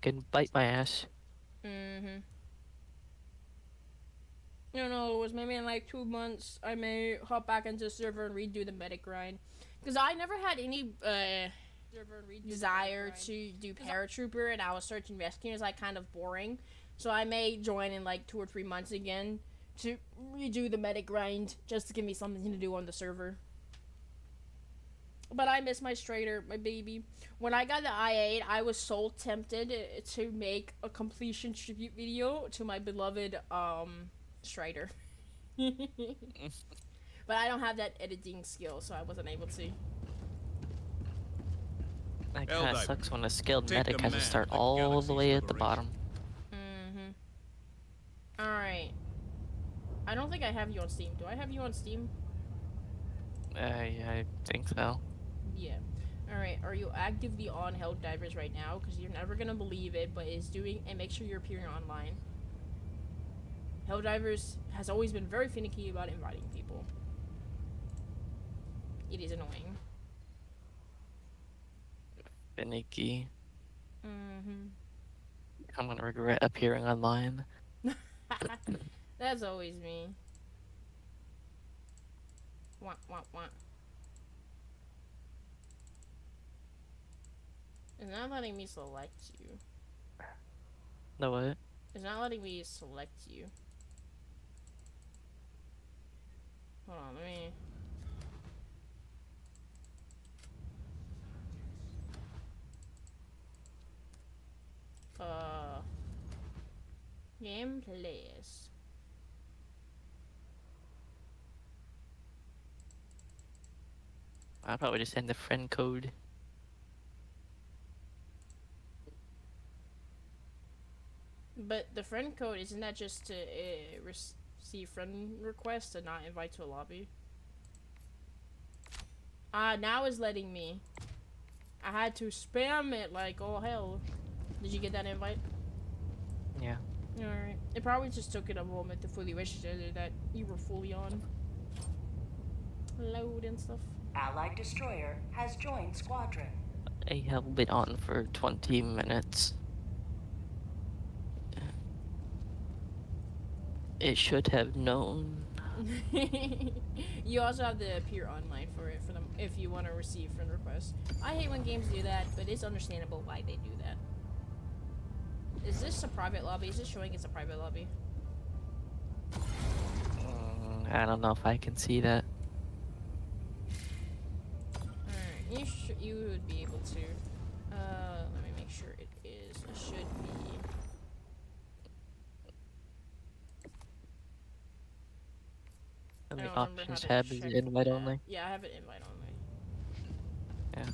Can bite my ass. Mm-hmm. You know, it was maybe in like 2 months. I may hop back into the server and redo the medic grind, because I never had any desire to do paratrooper, and I was searching rescue as like kind of boring. So I may join in like 2 or 3 months again to redo the medic grind just to give me something to do on the server. But I miss my Strider, my baby. When I got the I-8, I was so tempted to make a completion tribute video to my beloved Strider. But I don't have that editing skill, so I wasn't able to. That kind of sucks HellDivers, when a skilled take medic has to command start of the all the galaxy's way at the liberation. bottom. Mm-hmm. Alright. I don't think I have you on Steam. Do I have you on Steam? I think so. Yeah. Alright, are you actively on HellDivers right now? Because you're never gonna believe it, but it's doing... And make sure you're appearing online. HellDivers has always been very finicky about inviting people. It is annoying. Finicky. Mm-hmm. I'm gonna regret appearing online. That's always me. Wah, wah, wah. It's not letting me select you. No what? It's not letting me select you. Hold on, let me... Uh... Game plays. I'll probably just send the friend code. But the friend code, isn't that just to receive friend requests and not invite to a lobby? Now it's letting me. I had to spam it like all hell. Did you get that invite? Yeah. Alright. It probably just took it a moment to fully register that you were fully on. Load and stuff. Allied destroyer has joined squadron. I have been on for 20 minutes. It should have known. You also have to appear online for it for them if you want to receive friend requests. I hate when games do that, but it's understandable why they do that. Is this a private lobby? Is this showing it's a private lobby? I don't know if I can see that. Alright, you would be able to. Let me make sure it is. It should be. And I the don't remember how options to tab is check invite that. only. Yeah, I have it invite only. Yeah.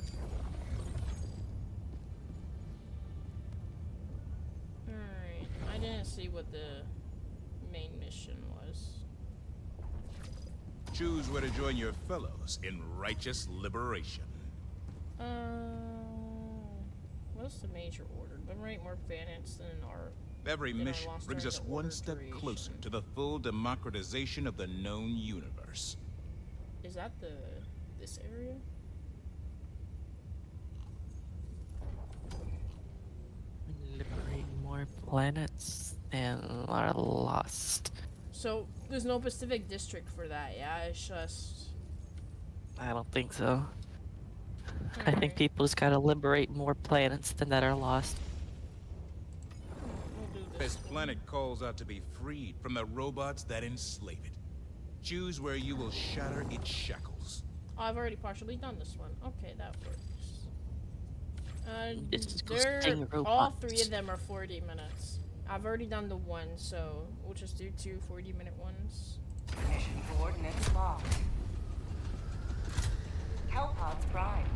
Alright, I didn't see what the main mission was. Choose where to join your fellows in righteous liberation. What's the major order? Liberate more planets than our... Every Then I mission lost brings her us to one order step creation. closer to the full democratization of the known universe. Is that this area? Liberate more planets and are lost. So there's no Pacific District for that, yeah? It's just... I don't think so. I think Alright. people just gotta liberate more planets than that are lost. We'll do This this then. planet calls out to be freed from the robots that enslave it. Choose where you will shatter its shackles. Oh, I've already partially done this one. Okay, that works. Disgusting All three robots. of them are 40 minutes. I've already done the one, so we'll just do two 40-minute ones. Mission coordinates locked. Hellpods prime.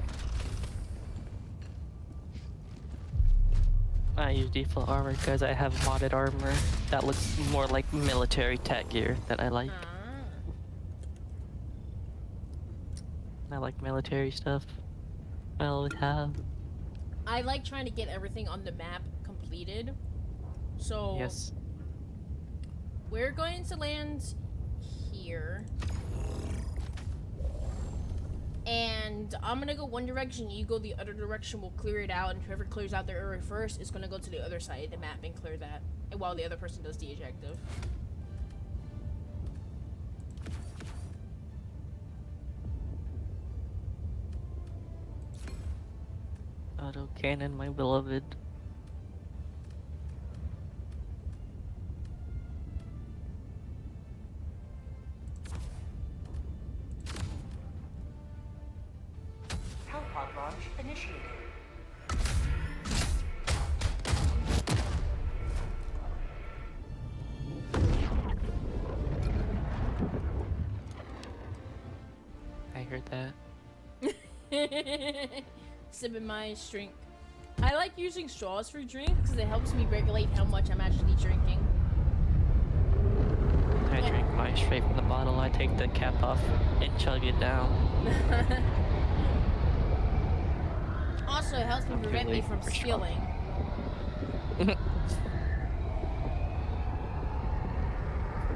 I use default armor because I have modded armor that looks more like military tech gear that I like. I like military stuff. I always have. I like trying to get everything on the map completed. So Yes. we're going to land here. And I'm gonna go one direction, you go the other direction, we'll clear it out, and whoever clears out their area first is gonna go to the other side of the map and clear that, while the other person does the objective. Auto cannon, my beloved. Hellpod launch initiated. I heard that. Sipping my drink. I like using straws for drinks because it helps me regulate how much I'm actually drinking. I drink mine straight from the bottle. I take the cap off and chug it down. Also, it helps me I'm too prevent me late from for straw. spilling.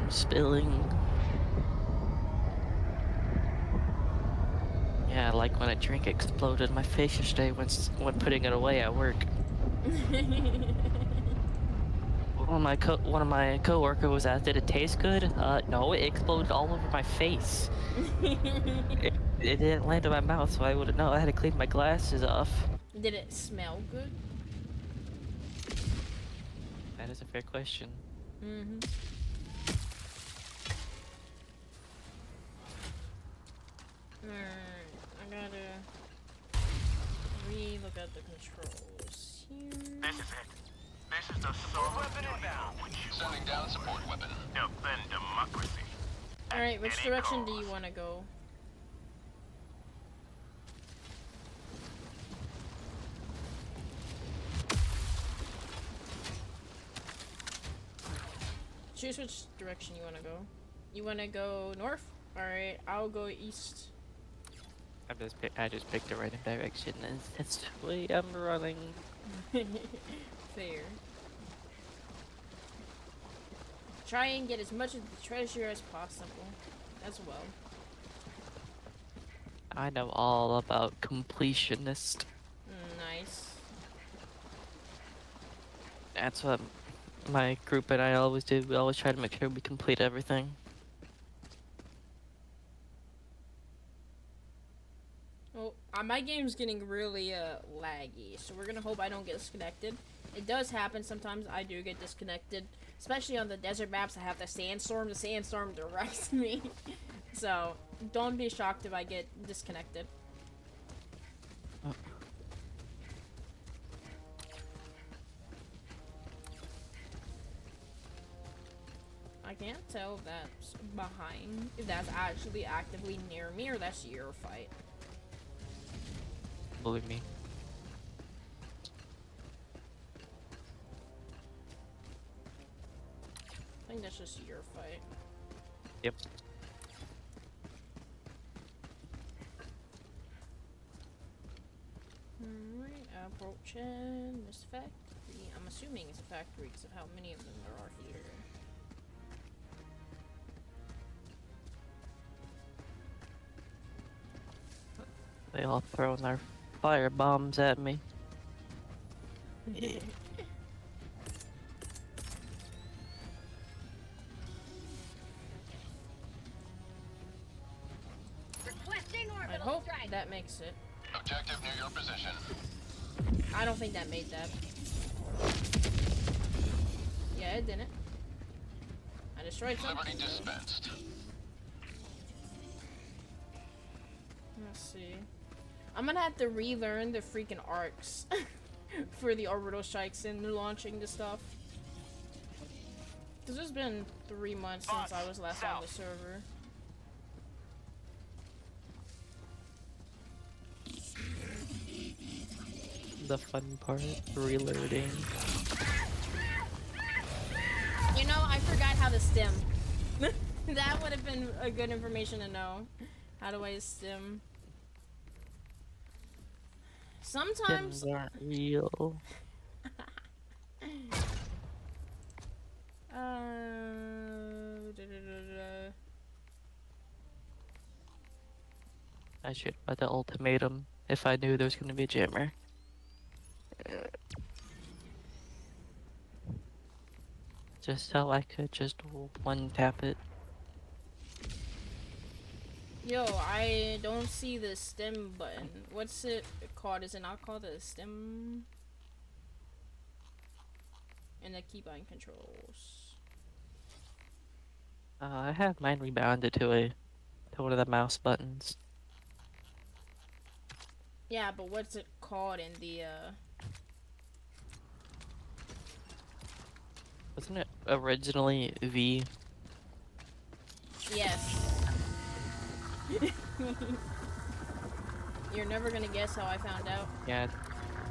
I'm spilling. Yeah, like when a drink exploded in my face yesterday when putting it away at work. One of my coworker was asked, "Did it taste good?" No, it exploded all over my face. It didn't land in my mouth, so I wouldn't know. I had to clean my glasses off. Did it smell good? That is a fair question. Mm-hmm. Alright, I gotta re-look at the controls here. This is it. This is the support weapon inbound. Sending down support weapon. Defend democracy. Alright, which Any direction do cause. you want to go? Choose which direction you want to go. You want to go north? Alright, I'll go east. I just picked the right direction, and that's the way I'm running. Fair. Try and get as much of the treasure as possible, as well. I know all about completionist. Nice. That's what my group and I always do. We always try to make sure we complete everything. Well, my game's getting really laggy, so we're gonna hope I don't get disconnected. It does happen sometimes. I do get disconnected, especially on the desert maps. I have the sandstorm. The sandstorm directs me, so don't be shocked if I get disconnected. Oh. I can't tell if that's behind, if that's actually actively near me, or that's your fight. Believe me. I think that's just your fight. Yep. Alright, approaching this factory. I'm assuming it's a factory because of how many of them there are here. They all throwing their fire bombs at me. Requesting I orbital hope strike. that makes it. Objective near your position. I don't think that made that. Yeah, it didn't. I destroyed Liberty something. though. dispensed. Let's see. I'm gonna have to relearn the freaking arcs for the orbital strikes and launching the stuff. Cause it's been 3 months since I was last on the server. The fun part, reloading. You know, I forgot how to stim. That would have been a good information to know. How do I stim? Sometimes Things aren't real. I I should put the ultimatum if I knew there was gonna be a jammer. Just so I could just one tap it. Yo, I don't see the stem button. What's it called? Is it not called the stem? And the keybind controls. I have mine rebounded to one of the mouse buttons. Yeah, but what's it called in the Wasn't it originally V? Yes. You're never gonna guess how I found out. Yeah,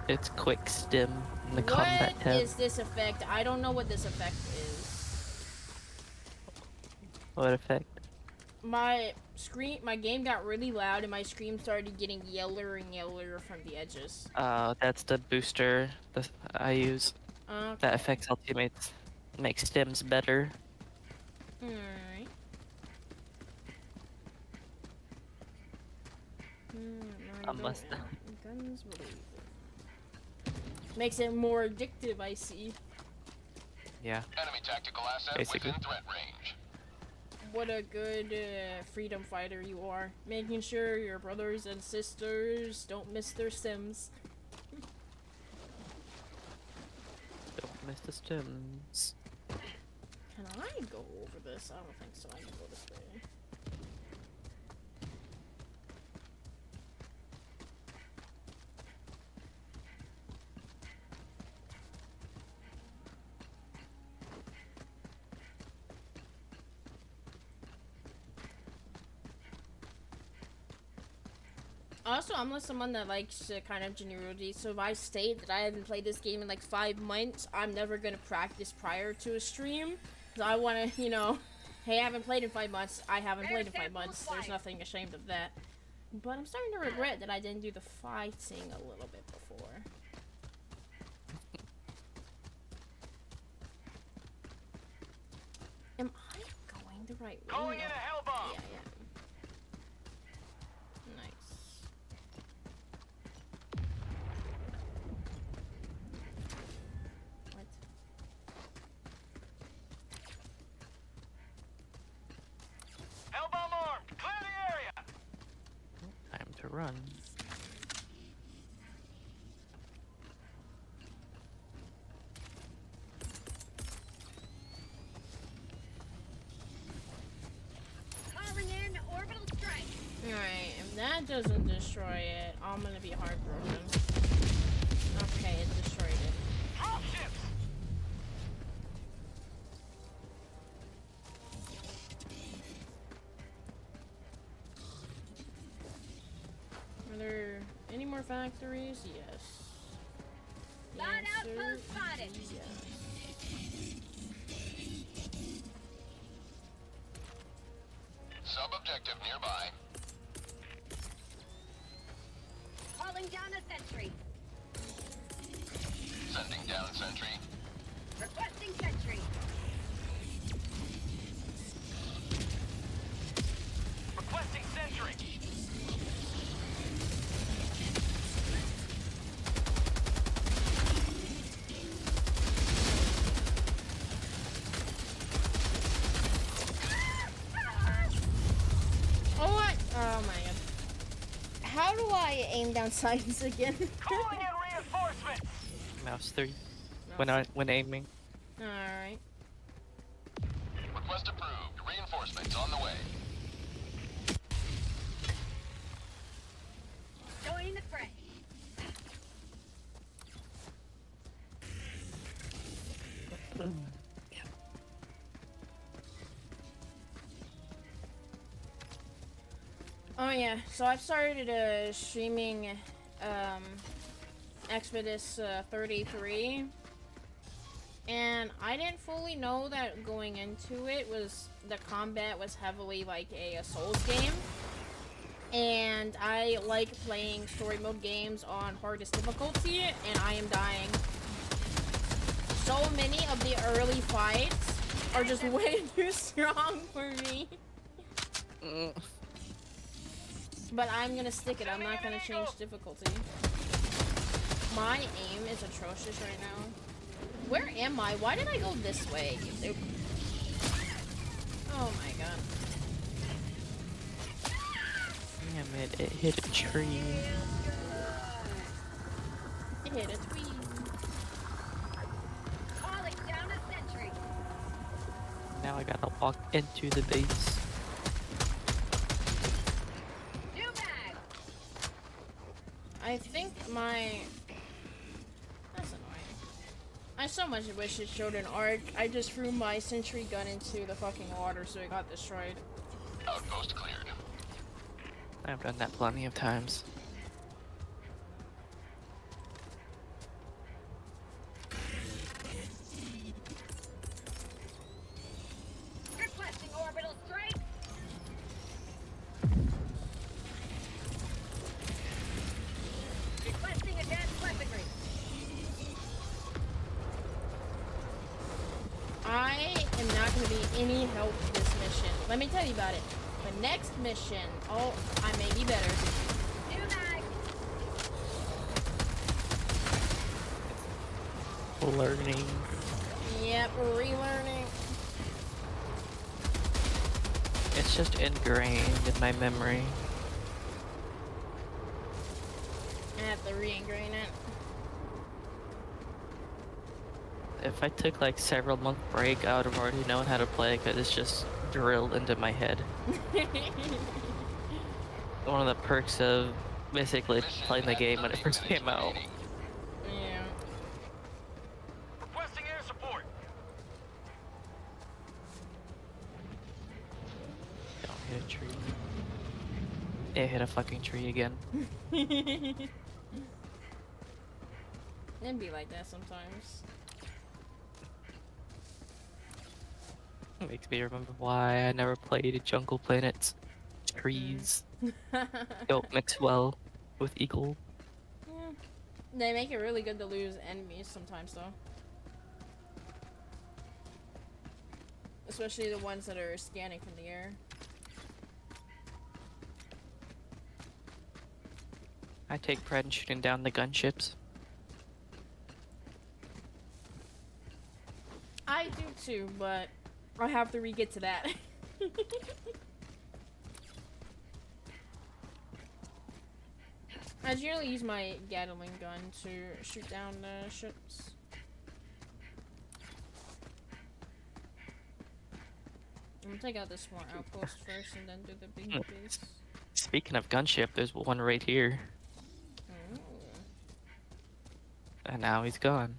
it's quick stim in the What combat tab. is this effect? I don't know what this effect is. What effect? My game got really loud and my screen started getting yeller and yeller from the edges. That's the booster that I use. Okay. That affects ultimates, makes stims better. Alright. Must. Guns release. Makes it more addictive, I see. Yeah. Enemy tactical asset Basically. within threat range. What a good freedom fighter you are. Making sure your brothers and sisters don't miss their stims. Don't miss the stims. Can I go over this? I don't think so. I can go this way. Also, I'm not someone that likes kind of generality, so if I state that I haven't played this game in like 5 months, I'm never gonna practice prior to a stream. So I wanna, you know, hey, I haven't played in 5 months, I haven't played in 5 months, there's nothing ashamed of that. But I'm starting to regret that I didn't do the fighting a little bit before. Am I going the right way? Calling in a hell bomb. Yeah, yeah. Nice. What? Hell bomb armed. Clear the area. Time to run. Calling in orbital strike. Alright, if that doesn't destroy it, I'm gonna be heartbroken. Okay, it destroyed it. Drop ships. Are there any more factories? Yes. Bot outpost spotted. Yes. Sub-objective nearby. Calling down a sentry. Sending down sentry. Requesting sentry. Requesting sentry. Oh, what? Oh my god. How do I aim down sights again? Calling in reinforcements. Mouse 3. When aiming. Alright. Request approved. Reinforcements on the way. Join the fray. Oh yeah, so I've started streaming Exodus 33, and I didn't fully know that going into it was the combat was heavily like a Souls game, and I like playing story mode games on hardest difficulty, and I am dying. So many of the early fights are just way too strong for me. But I'm gonna stick it. I'm not gonna change difficulty. My aim is atrocious right now. Where am I? Why did I go this way? Oh my god. Damn it, it hit a tree. It hit a tree. Calling down a sentry. Now I gotta walk into the base. New mag. I think my... That's annoying. I so much wish it showed an arc. I just threw my sentry gun into the fucking water so it got destroyed. Outpost cleared. I've done that plenty of times. Requesting orbital strike. Requesting advanced weaponry. I am not going to be any help this mission. Let me tell you about it. The next mission, oh, I may be better. New mag. Learning. Yep, relearning. It's just ingrained in my memory. I have to re-ingrain it. If I took like several month break, I would have already known how to play because it's just drilled into my head. One of the perks of basically playing the game when it first came out. Yeah. Requesting air support. Don't hit a tree. It hit a fucking tree again. It'd be like that sometimes. It makes me remember why I never played Jungle Planets. Trees don't mix well with Eagle. Yeah. They make it really good to lose enemies sometimes, though. Especially the ones that are scanning from the air. I take pride in shooting down the gunships. I do too, but I have to re-get to that. I generally use my Gatling gun to shoot down the ships. I'm gonna take out this small outpost first and then do the big base. Speaking of gunship, there's one right here. Oh. And now he's gone.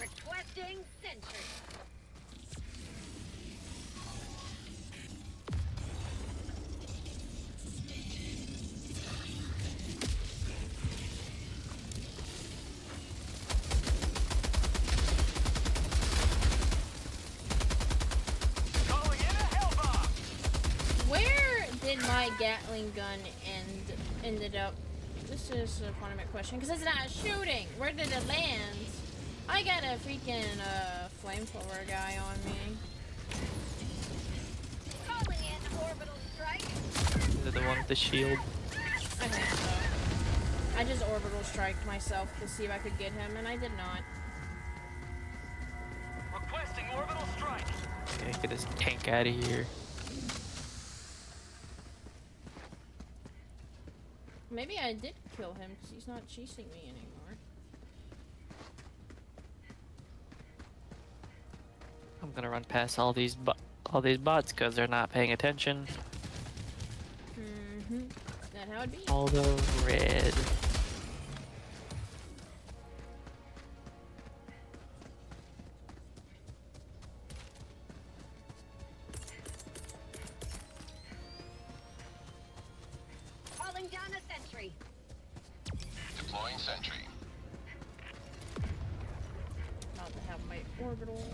Requesting sentry. Calling in a hellbox. Where did my Gatling gun ended up? This is a fundamental question because it's not shooting. Where did it land? I got a freaking flamethrower guy on me. Calling in orbital strike. Is it the one with the shield? I think so. I just orbital striked myself to see if I could get him, and I did not. Requesting orbital strike. Okay, get this tank out of here. Maybe I did kill him because he's not chasing me anymore. I'm gonna run past all these bots because they're not paying attention. Mm-hmm. That how it be? All the red. Calling down a sentry. Deploying sentry. About to have my orbital.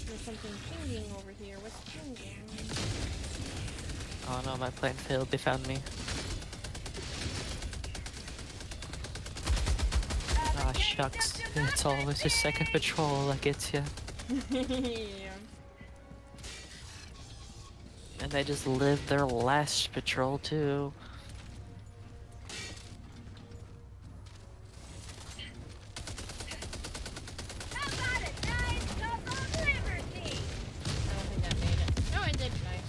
There's something pinging over here. What's pinging? Oh no, my plane failed. They found me. shucks. It's always the second patrol that gets you. Yeah. And they just lived their last patrol too. How about it, guys? Double liberty! I don't think that made it. No, it did. Nice.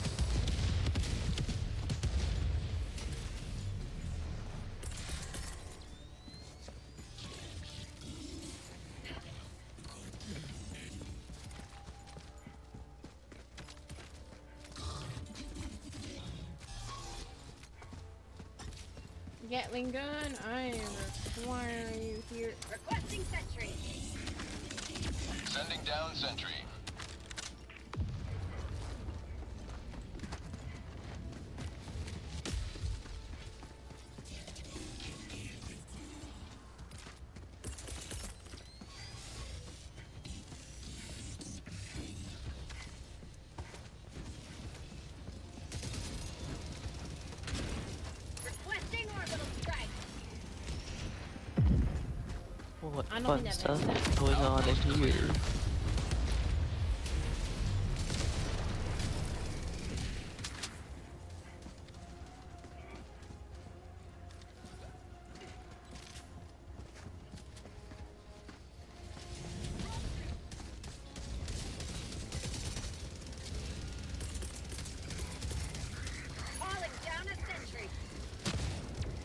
Gatling gun, I require you here. Requesting sentry. Sending down sentry. Requesting orbital strike. What I don't fun think that stuff makes is going on in here? Calling down a sentry.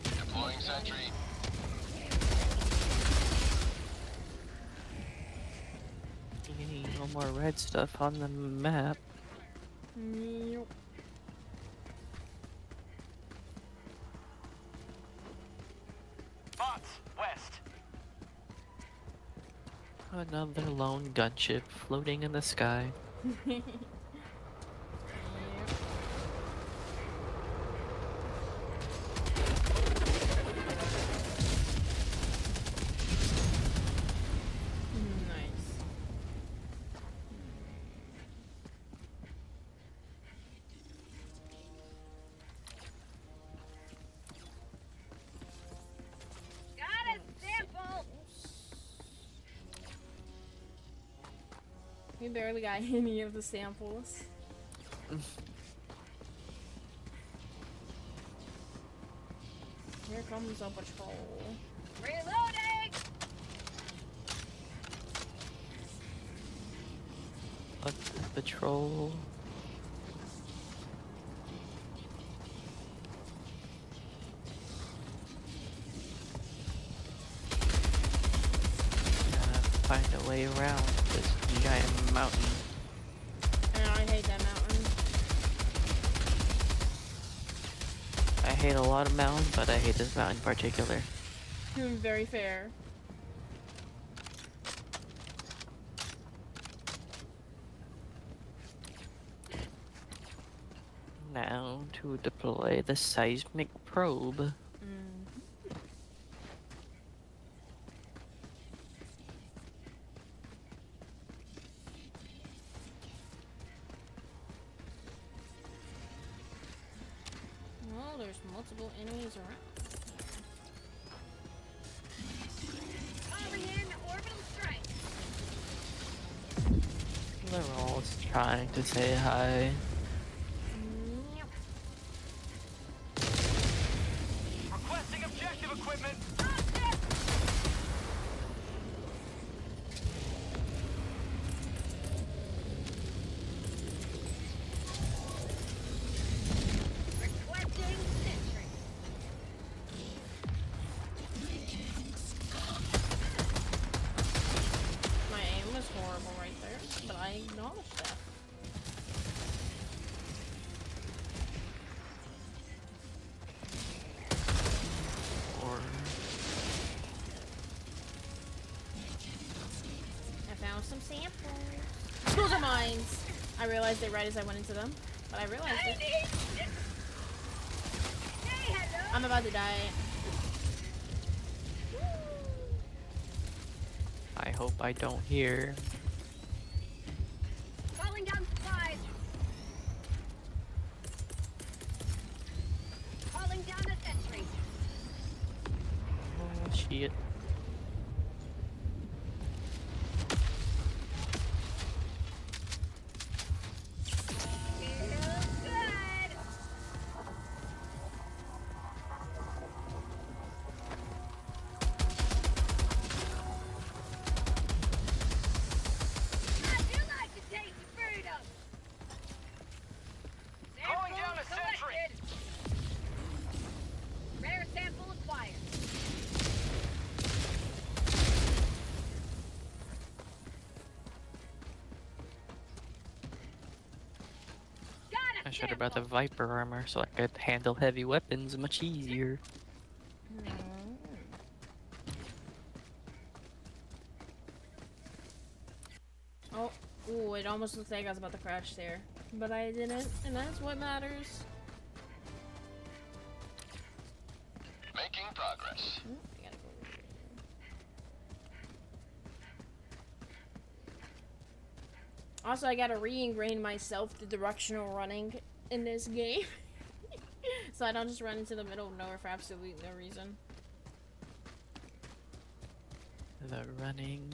Deploying sentry. Yay, no more red stuff on the map. Nope. Bots, west. Another lone gunship floating in the sky. Yep. Nice. Got a sample. We barely got any of the samples. Here comes a patrol. Reloading. A patrol. Gotta find a way around this giant mountain. And I hate that mountain. I hate a lot of mountains, but I hate this mountain in particular. Very fair. Now to deploy the seismic probe. Well, there's multiple enemies around. Calling in orbital strike. They're all trying to say hi. Yep. Requesting objective equipment. Requesting sentry. My aim was horrible right there, but I acknowledged that. Or I found some samples. Those are mines. I realized it right as I went into them, but I realized it. Hey, hello. I'm about to die. I hope I don't hear. Calling down supplies. Calling down a sentry. Oh shit. should have brought the Viper armor so I could handle heavy weapons much easier. Oh, ooh, it almost looked like I was about to crash there. But I didn't, and that's what matters. Making progress. Oh, I gotta go over here. Also, I gotta re-ingrain myself the directional running in this game. So I don't just run into the middle of nowhere for absolutely no reason. The running.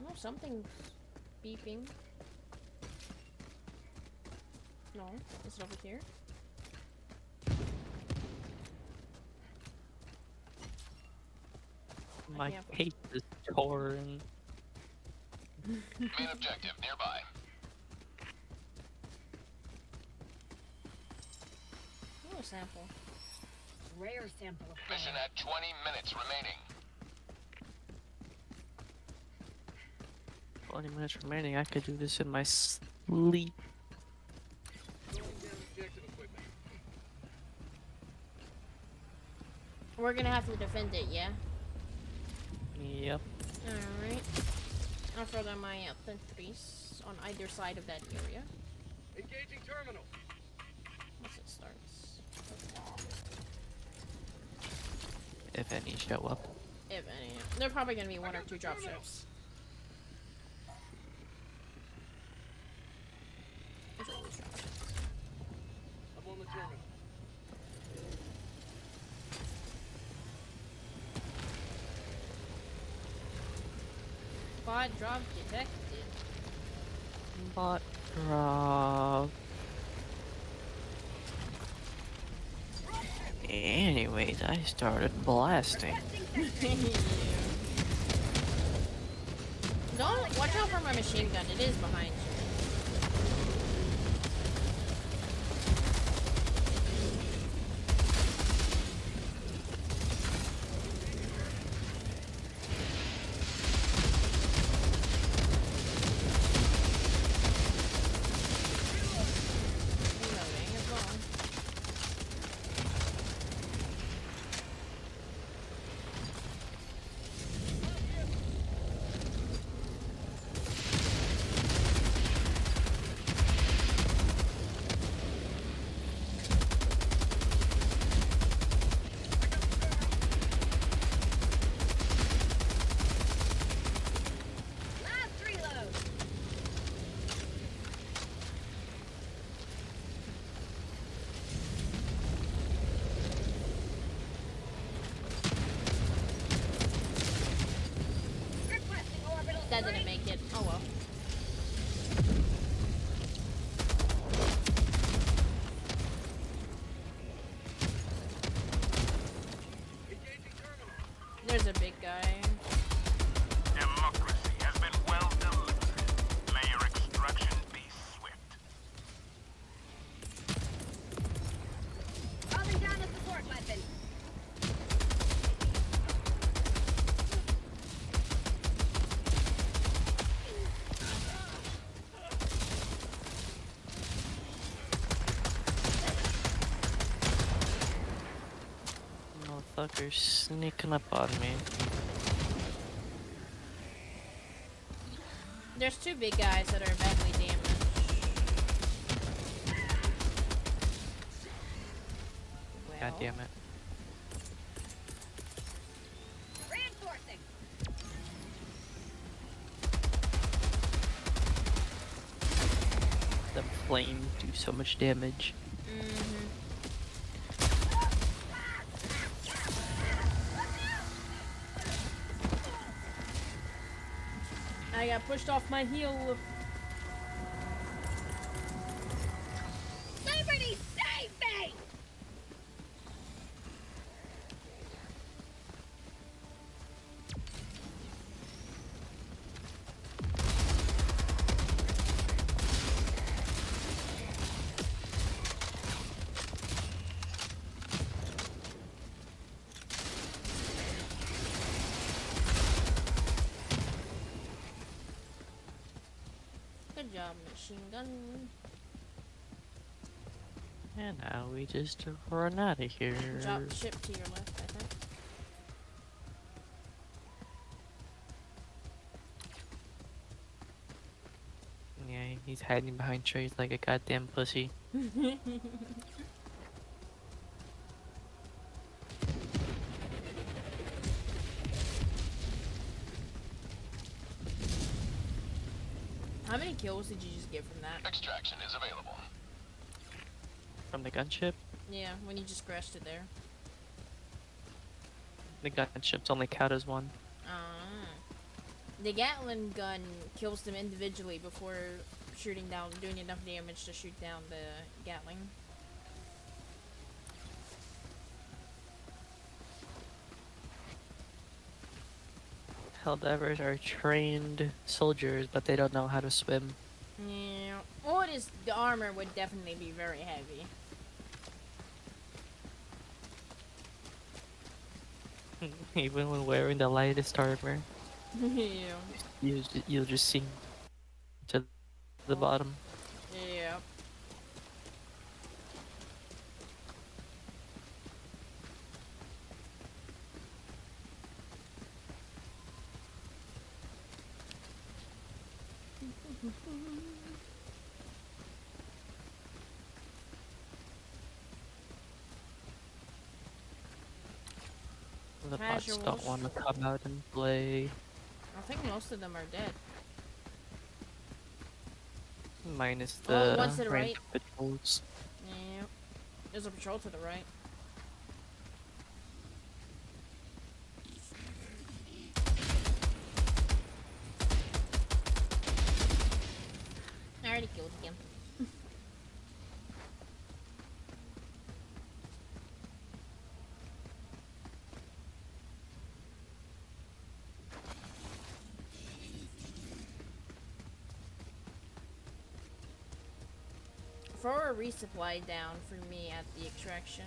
Oh, something's beeping. No, is it over here? My can't- cape is torn. Main objective nearby. Oh, a sample. Rare sample of Mission at 20 minutes remaining. 20 minutes remaining. I could do this in my sleep. We're gonna have to defend it, yeah? Yep. Alright. I'll throw down my sentries on either side of that area. Engaging terminal. Once it starts. If any show up. If any. They're probably gonna be one or two dropships. It's always dropships. I'm on the terminal. Bot drop detected. Bot drop. Anyways, I started blasting. Don't watch out for my machine gun. It is behind you. Reloading as well. last reload. Requesting orbital That strike. didn't make it. Oh well. There's a big guy. Democracy has been well delivered. May your extraction be swift. Dropping down the support weapon. Motherfuckers sneaking up on me. There's two big guys that are badly damaged. God Well, damn it. Reinforcing. The flames do so much damage. I got pushed off my heel. Liberty, save me! job, machine gun. And now we just run out of here. Drop ship to your left, I think. Yeah, he's hiding behind trees like a goddamn pussy. How many kills did you just get from that? Extraction is available. From the gunship? Yeah, when you just crashed it there. The gunship's only count as one. Ah. The Gatling gun kills them individually before shooting down, doing enough damage to shoot down the Gatling. HellDivers are trained soldiers, but they don't know how to swim. Yeah. Well, it is. The armor would definitely be very heavy. Even when wearing the lightest armor, Yeah. you'll just sink to the bottom. Yeah. The bots don't Casuals. want to come out and play. I think most of them are dead. Minus Oh, the one's to the ranged right. patrols. Yeah. There's a patrol to the right. I already killed him. Throw a resupply down for me at the extraction.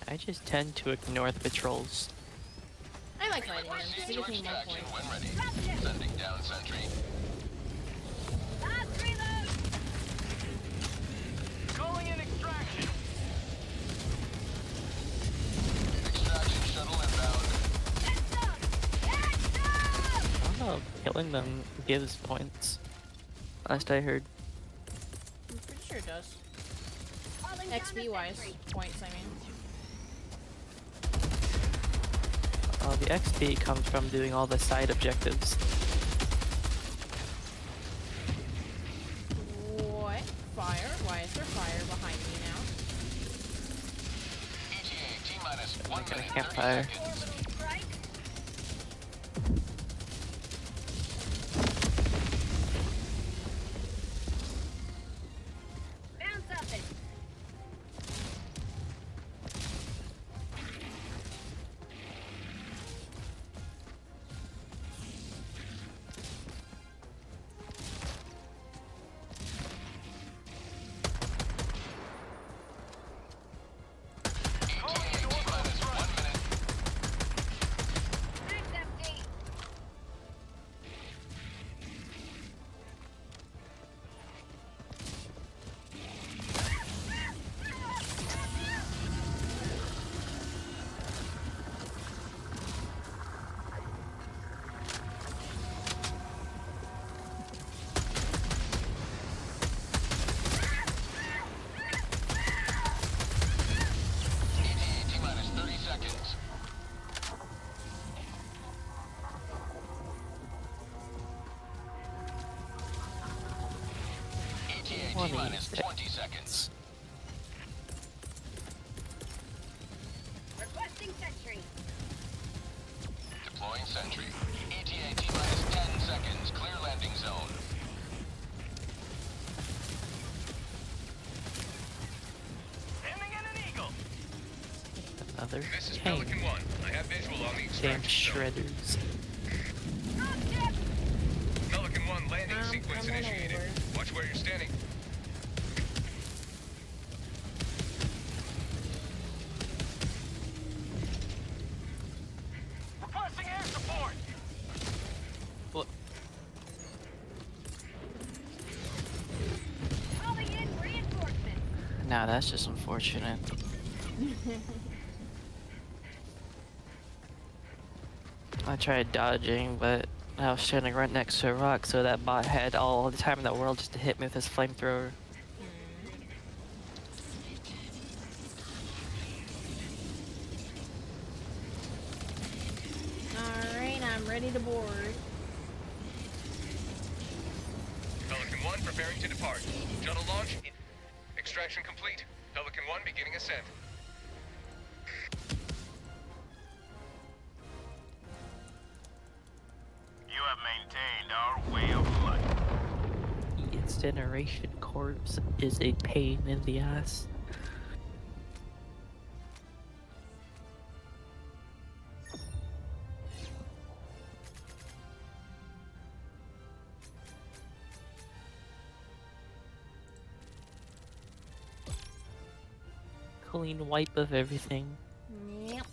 I just tend to ignore the patrols. I like fighting them. Because they give me more Extraction points. when ready. Sending down sentry. Last reload! Calling in extraction. Extraction shuttle inbound. Heads up! Heads up! I don't know if killing them gives points. Last I heard. I'm pretty sure it does. Calling down the XP wise, sentry. points, I mean. The XP comes from doing all the side objectives. What? Fire? Why is there fire behind me now? ETA T-minus 1 Like a minute, 30 campfire. seconds. Orbital strike. Bounce up it. ETA T-minus 1 minute. Mag's empty. ETA T-minus 30 seconds. ETA 20 T-minus 20 seconds. Requesting sentry. Deploying sentry. ETA T-minus 10 seconds. Clear landing zone. Sending in an eagle. Another This is tank. Pelican 1. I have visual on the Damn extraction zone. shredders. Dropship! Pelican 1 landing I'm sequence coming initiated. over. Watch where you're standing. Now that's just unfortunate. I tried dodging, but I was standing right next to a rock, so that bot had all the time in the world just to hit me with his flamethrower. Alright, I'm ready to board. Pelican 1 preparing to depart. Shuttle launch. Extraction complete. Pelican 1 beginning ascent. You have maintained our way of life. The incineration corpse is a pain in the ass. Clean wipe of everything. Yep.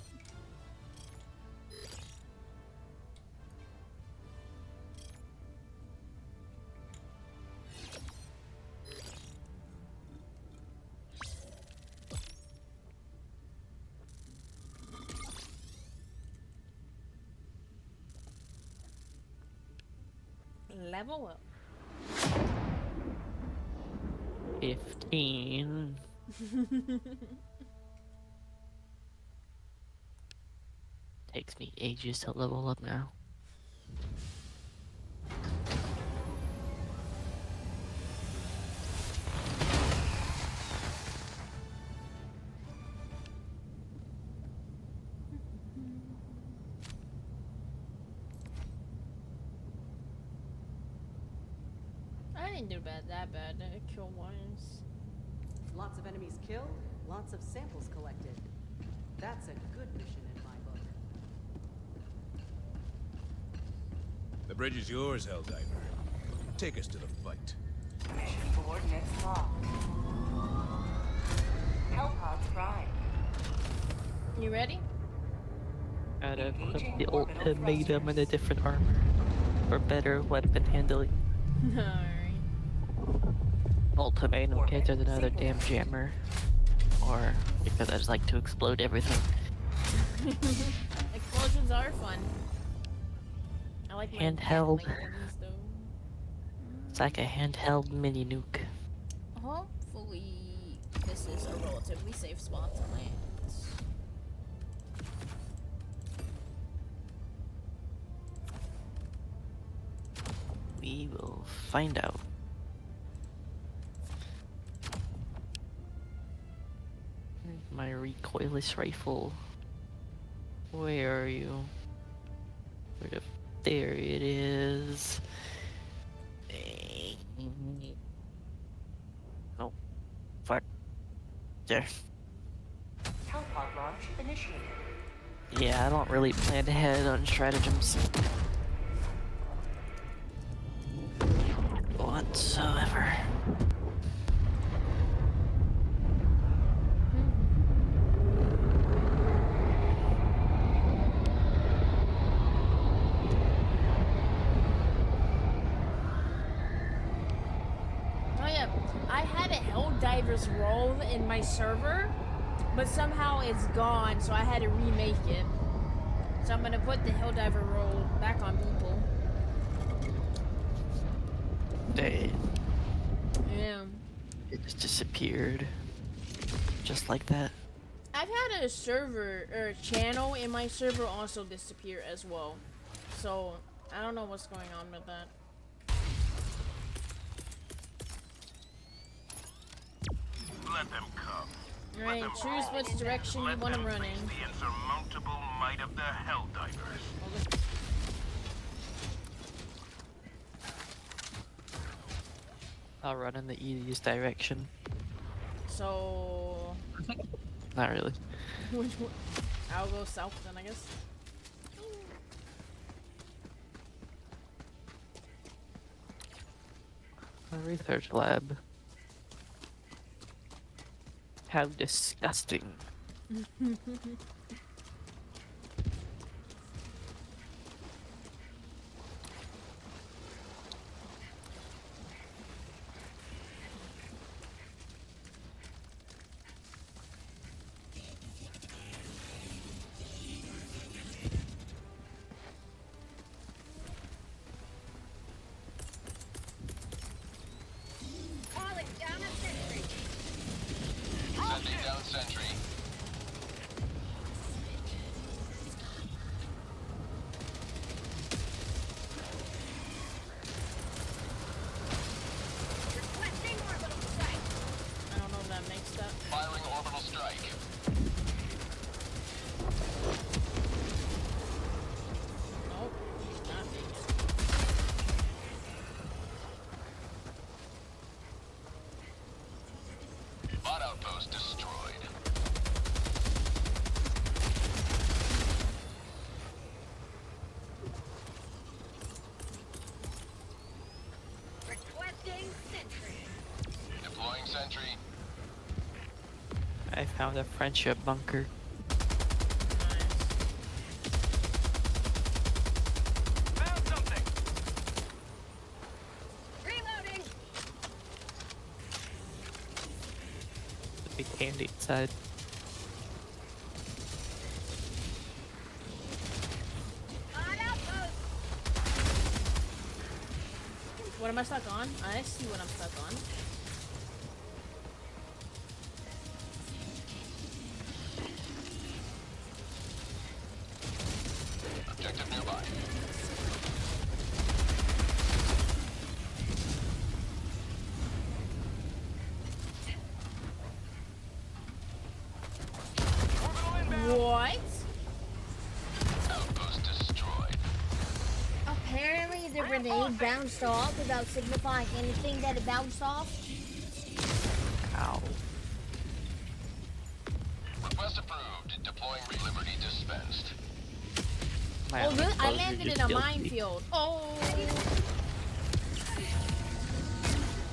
Level up. 15. Takes me ages to level up now. I didn't do that bad. Kill ones. Lots of enemies killed, lots of samples collected. That's a good mission in my book. The bridge is yours, HellDiver. Take us to the fight. Mission coordinates locked. HellPod Prime. You ready? Gotta equip Engaging the orbital ultimatum and a thrusters. different armor for better weapon handling. Alright. Ultimatum in case there's another Orbit damn jammer. Or because I just like to explode everything. Explosions are fun. I like my Handheld. Gatling ones though. It's like a handheld mini nuke. Hopefully this is a relatively safe spot to land. We will find out. My recoilless rifle. Where are you? There it is. Oh, fuck. There. HellPod launch initiated. Yeah, I don't really plan ahead on stratagems whatsoever. Oh yeah, I had a HellDivers role in my server, but somehow it's gone, so I had to remake it. So I'm gonna put the HellDiver role back on people. Dang, Yeah. it just disappeared. Just like that. I've had a server or a channel in my server also disappear as well. So I don't know what's going on with that. Let them come. Let Alright, them choose roll. which direction you Let want to them run face in. the insurmountable might of the HellDivers. I'll run in the easiest direction. So Not really. which one? I'll go south then, I guess. A research lab. How disgusting. sentry. Requesting orbital strike. I don't know if that makes that. Firing orbital strike. Nope, he's not making it. Bot outpost destroyed. Requesting sentry. Deploying sentry. I found a friendship bunker. Nice. Found something. Reloading. It'd be handy inside. On outpost. What am I stuck on? I see what I'm stuck on. Objective nearby. Orbital inbound. What? Outpost destroyed. Apparently the grenade bounced off without signifying anything that it bounced off. Ow. Request approved. Deploying Liberty dispensed. My Oh, really? I exposure landed just in a killed me. minefield. Oh!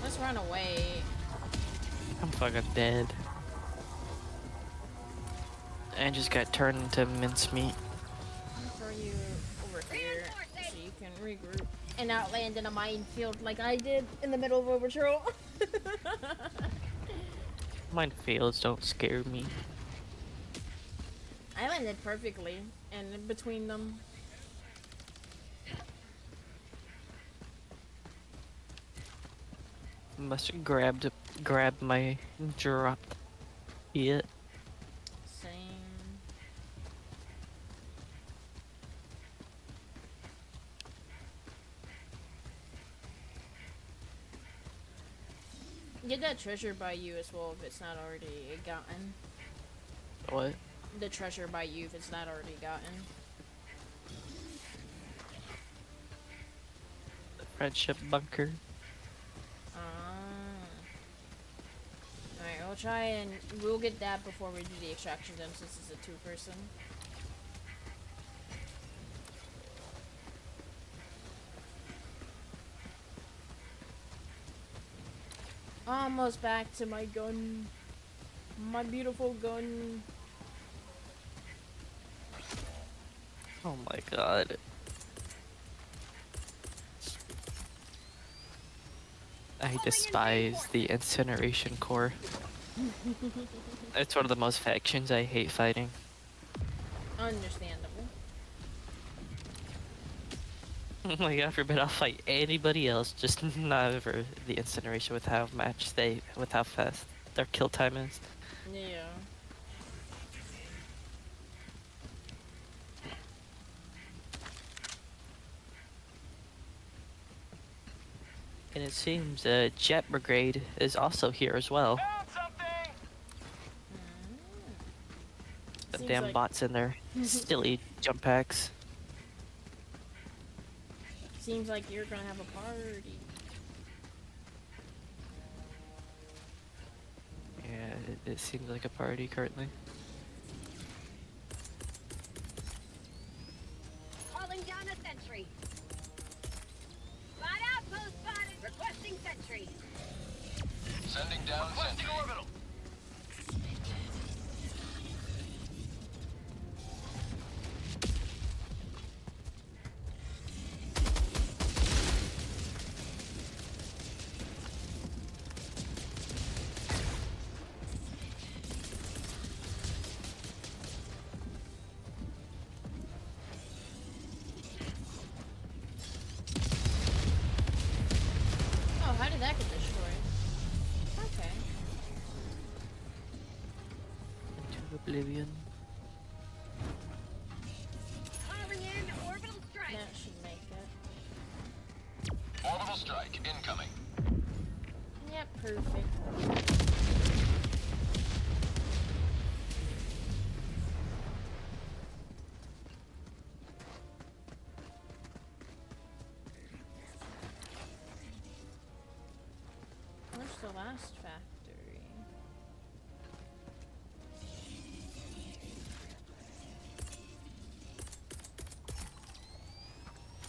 Let's run away. I'm fucking dead. I just got turned into mincemeat. I'll throw you over here so you can regroup and not land in a minefield like I did in the middle of a patrol. Minefields don't scare me. I landed perfectly, and in between them. Must have grabbed my drop. Yeah. Same. Get that treasure by you as well if it's not already gotten. What? The treasure by you if it's not already gotten. The friendship bunker. Alright, we'll try and we'll get that before we do the extraction then since it's a two-person. Almost back to my gun. My beautiful gun. Oh my god. I despise the incineration core. It's one of the most factions I hate fighting. Understandable. Like, God forbid I'll fight anybody else, just not over the incineration with how with how fast their kill time is. Yeah. And it seems Jet Brigade is also here as well. Found something. The Seems damn like- bots in there. Silly jump packs. Seems like you're gonna have a party. Yeah, it seems like a party currently. Calling down a sentry. Spot outpost spotted. Requesting sentry. Sending down Requesting sentry. orbital. Oh, how did that get destroyed? Okay. Oblivion. Calling in orbital strike. That should make it. Orbital strike incoming. Yep, perfect. Where's the last factory?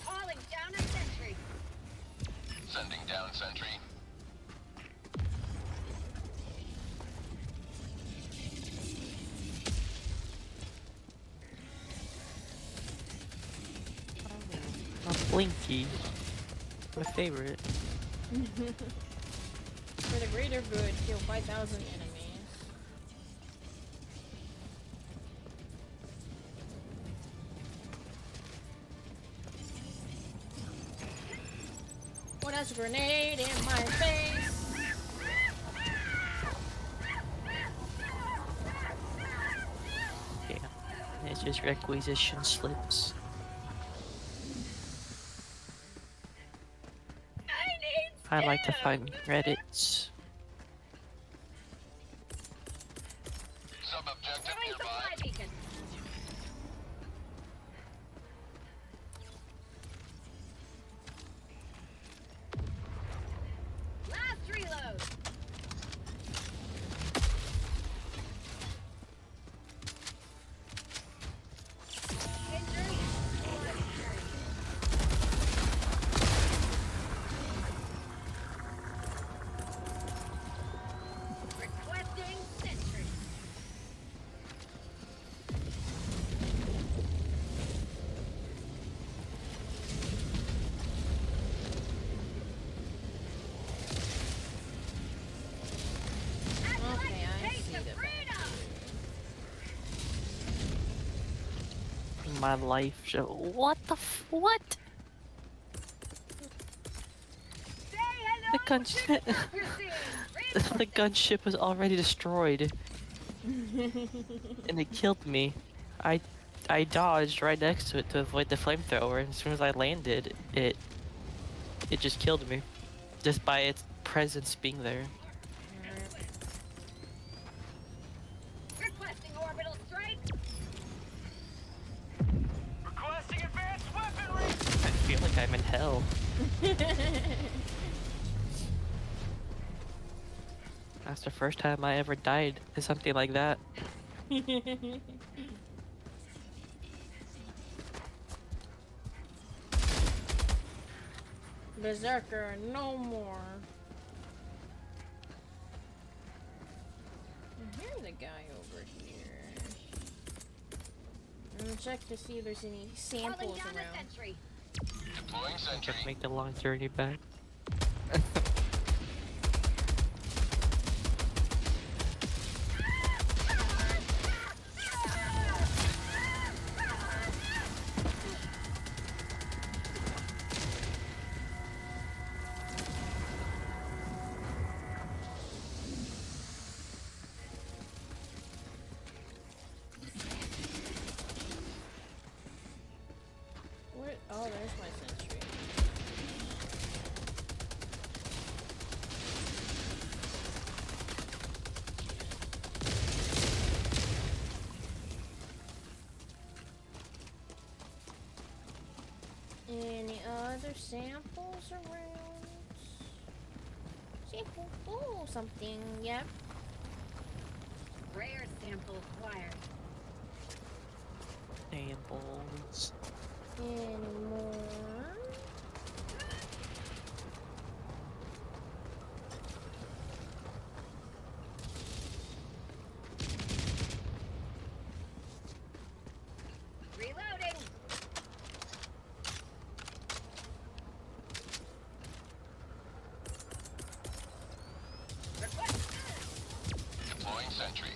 Calling down a sentry. Sending down sentry. Blinky. My favorite. For the greater good, kill 5,000 enemies. Oh, that's a grenade in my face! Yeah. It's just requisition slips. I like to find credits. Sub-objective Throwing nearby. supply beacon. Last reload. Injury. Requesting sentry. Okay, I Taste see of the freedom. My life show. What the what? Say hello The to gunship. democracy. The gunship was already destroyed, and it killed me. I dodged right next to it to avoid the flamethrower, and as soon as I landed, it just killed me, just by its presence being there. Requesting orbital strike. Requesting advanced weaponry! I feel like I'm in hell. That's the first time I ever died to something like that. Berserker, no more. Here's a guy over here. I'm gonna check to see if there's any Calling samples down a around. sentry. Deploying I sentry. can make the long journey back. Where? Oh, there's my sentry. Any other samples around? Sample. Oh, something. Yep. Rare sample acquired. Samples. Any more? Reloading. Request. Deploying sentry.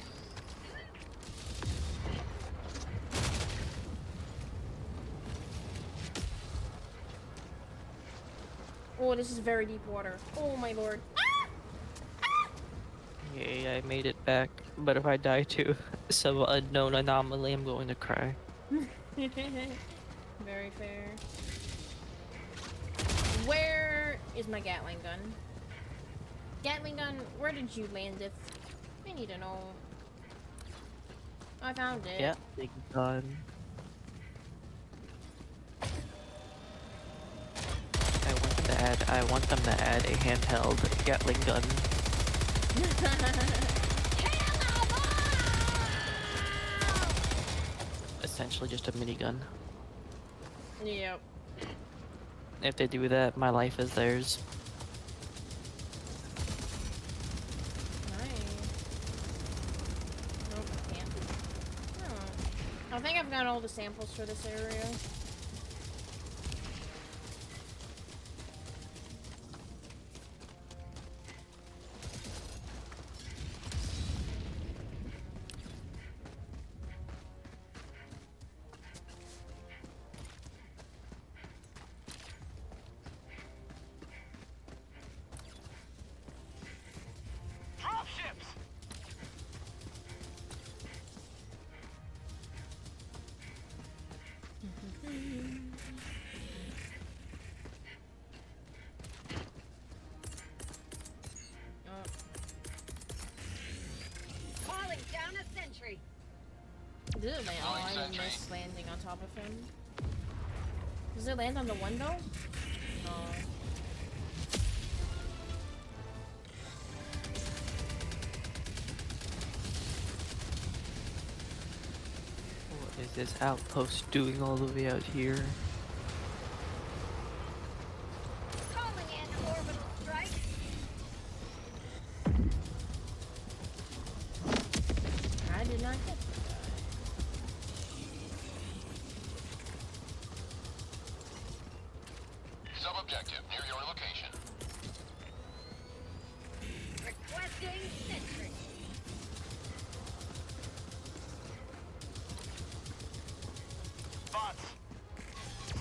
Oh, this is very deep water. Oh my lord. Yay, I made it back. But if I die to some unknown anomaly, I'm going to cry. Very fair. Where is my Gatling gun? Gatling gun, where did you land it? I need to know. I found it. Yeah, big gun. I want them to add a handheld Gatling gun. Essentially just a minigun. Yep. If they do that, my life is theirs. Nice. Nope, I can't. Oh. I think I've got all the samples for this area. Dropships! Calling down a sentry. Did it land? Oh, I missed landing on top of him. Does it land on the window? No. What is this outpost doing all the way out here? Calling in orbital strike. I did not get that. Sub-objective near your location. Requesting sentry. Bots.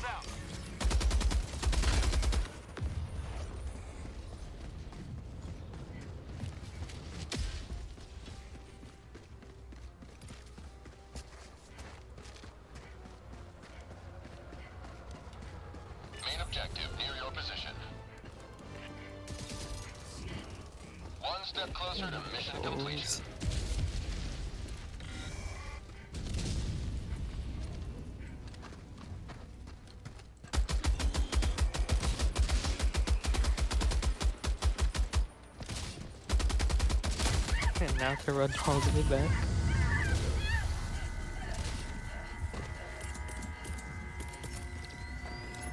South. Main objective near your position. One step closer to mission completion. And now to run all the way back.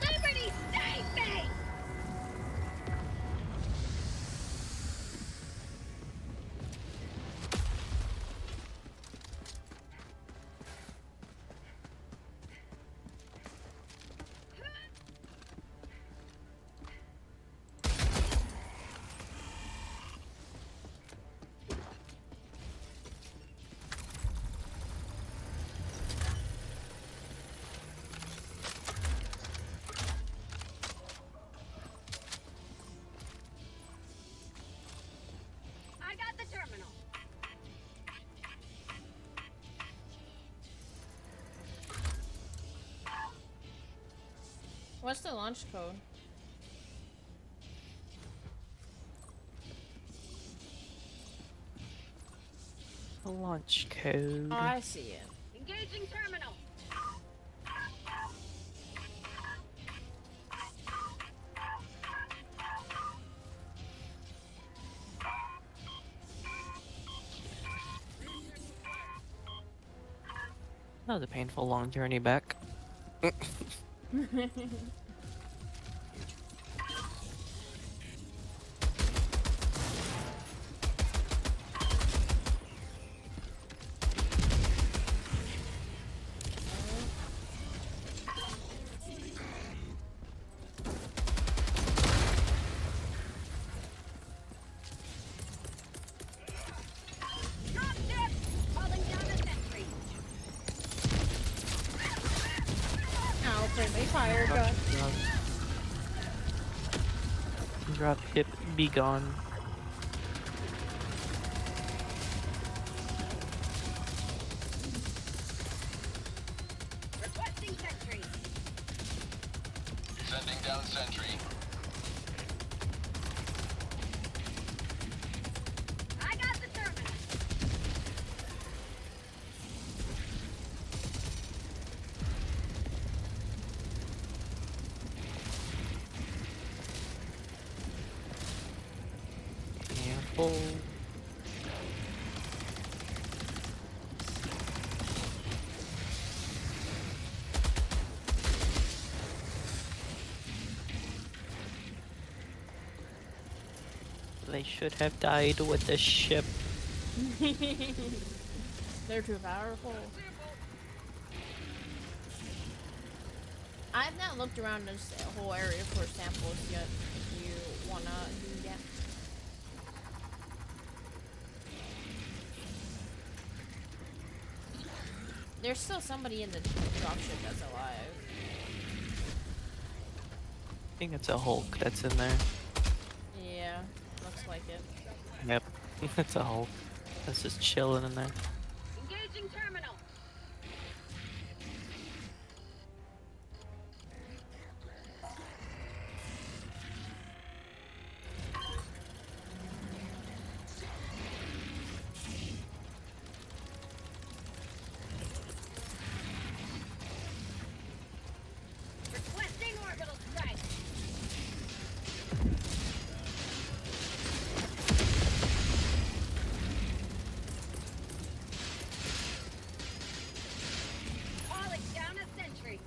Liberty, save me! I got the terminal. What's the launch code? Launch code. Oh, I see it. Engaging terminal. That was a painful long journey back. Dropship! Calling down a sentry. Ow, friendly fire gun. Drop ship, be gone. down sentry. I got the terminal. Careful. They should have died with the ship. They're too powerful. I've not looked around this whole area for samples yet. If you wanna do that. There's still somebody in the dropship that's alive. I think it's a Hulk that's in there. Yeah, looks like it. Yep, it's a Hulk. That's just chilling in there. Engaging terminal. Requesting orbital strike. Calling down a sentry.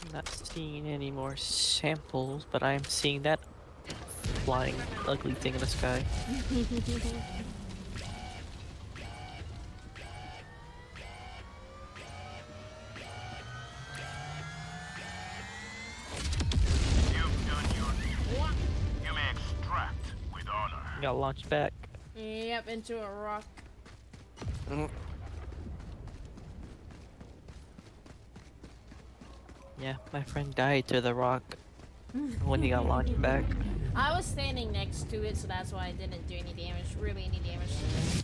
I'm not seeing any more samples, but I'm seeing that flying ugly thing in the sky. You've done your work. You may extract with honor. Got launched back. Yep, into a rock. Yeah, my friend died to the rock when he got launched back. I was standing next to it, so that's why I didn't do any damage. Really, any damage to it.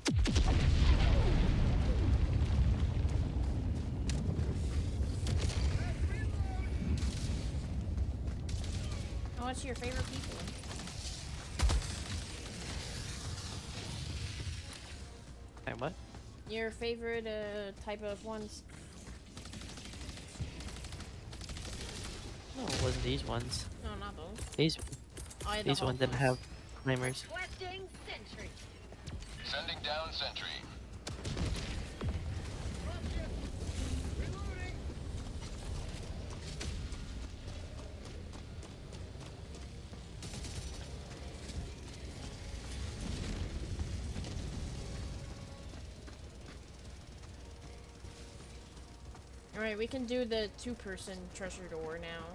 Oh, what's your favorite people? Hey, what? Your favorite type of ones? No, it wasn't these ones. No, not those. These Oh, yeah, the these Hulk ones didn't have claimers. Requesting sentry. Sending down sentry. Alright, we can do the two-person treasure door now.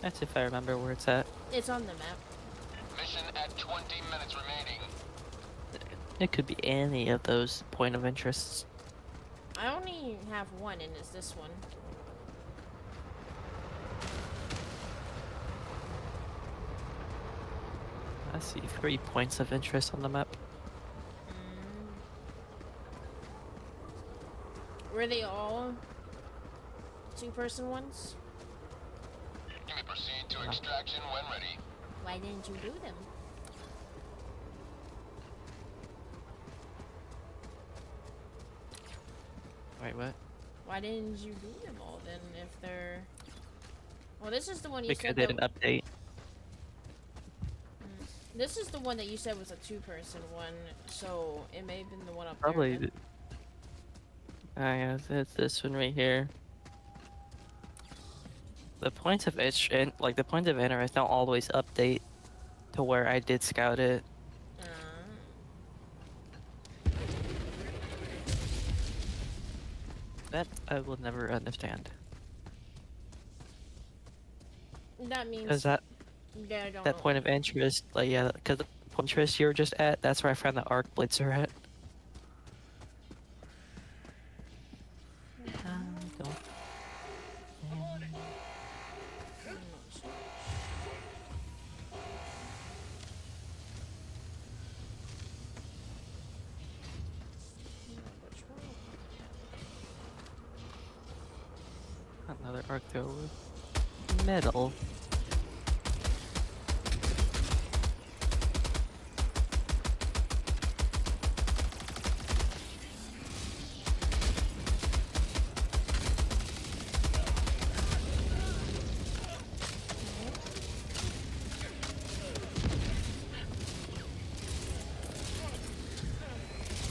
That's if I remember where it's at. It's on the map. Mission at 20 minutes remaining. It could be any of those point of interests. I only have one, and it's this one. I see 3 points of interest on the map. Were they all two-person ones? You may proceed to extraction when ready. Why didn't you do them? Wait, what? Why didn't you do them all then if they're... Well, this is the one you Because said they that... didn't update. This is the one that you said was a two-person one, so it may have been the one up Probably. there. Yeah, it's this one right here. The points of like the points of interest don't always update to where I did scout it. That I will never understand. That means... Because that Yeah, I don't that know. point of interest, like yeah, because the point of interest you were just at, that's where I found the arc blitzer at. Don't. arc thrower with metal.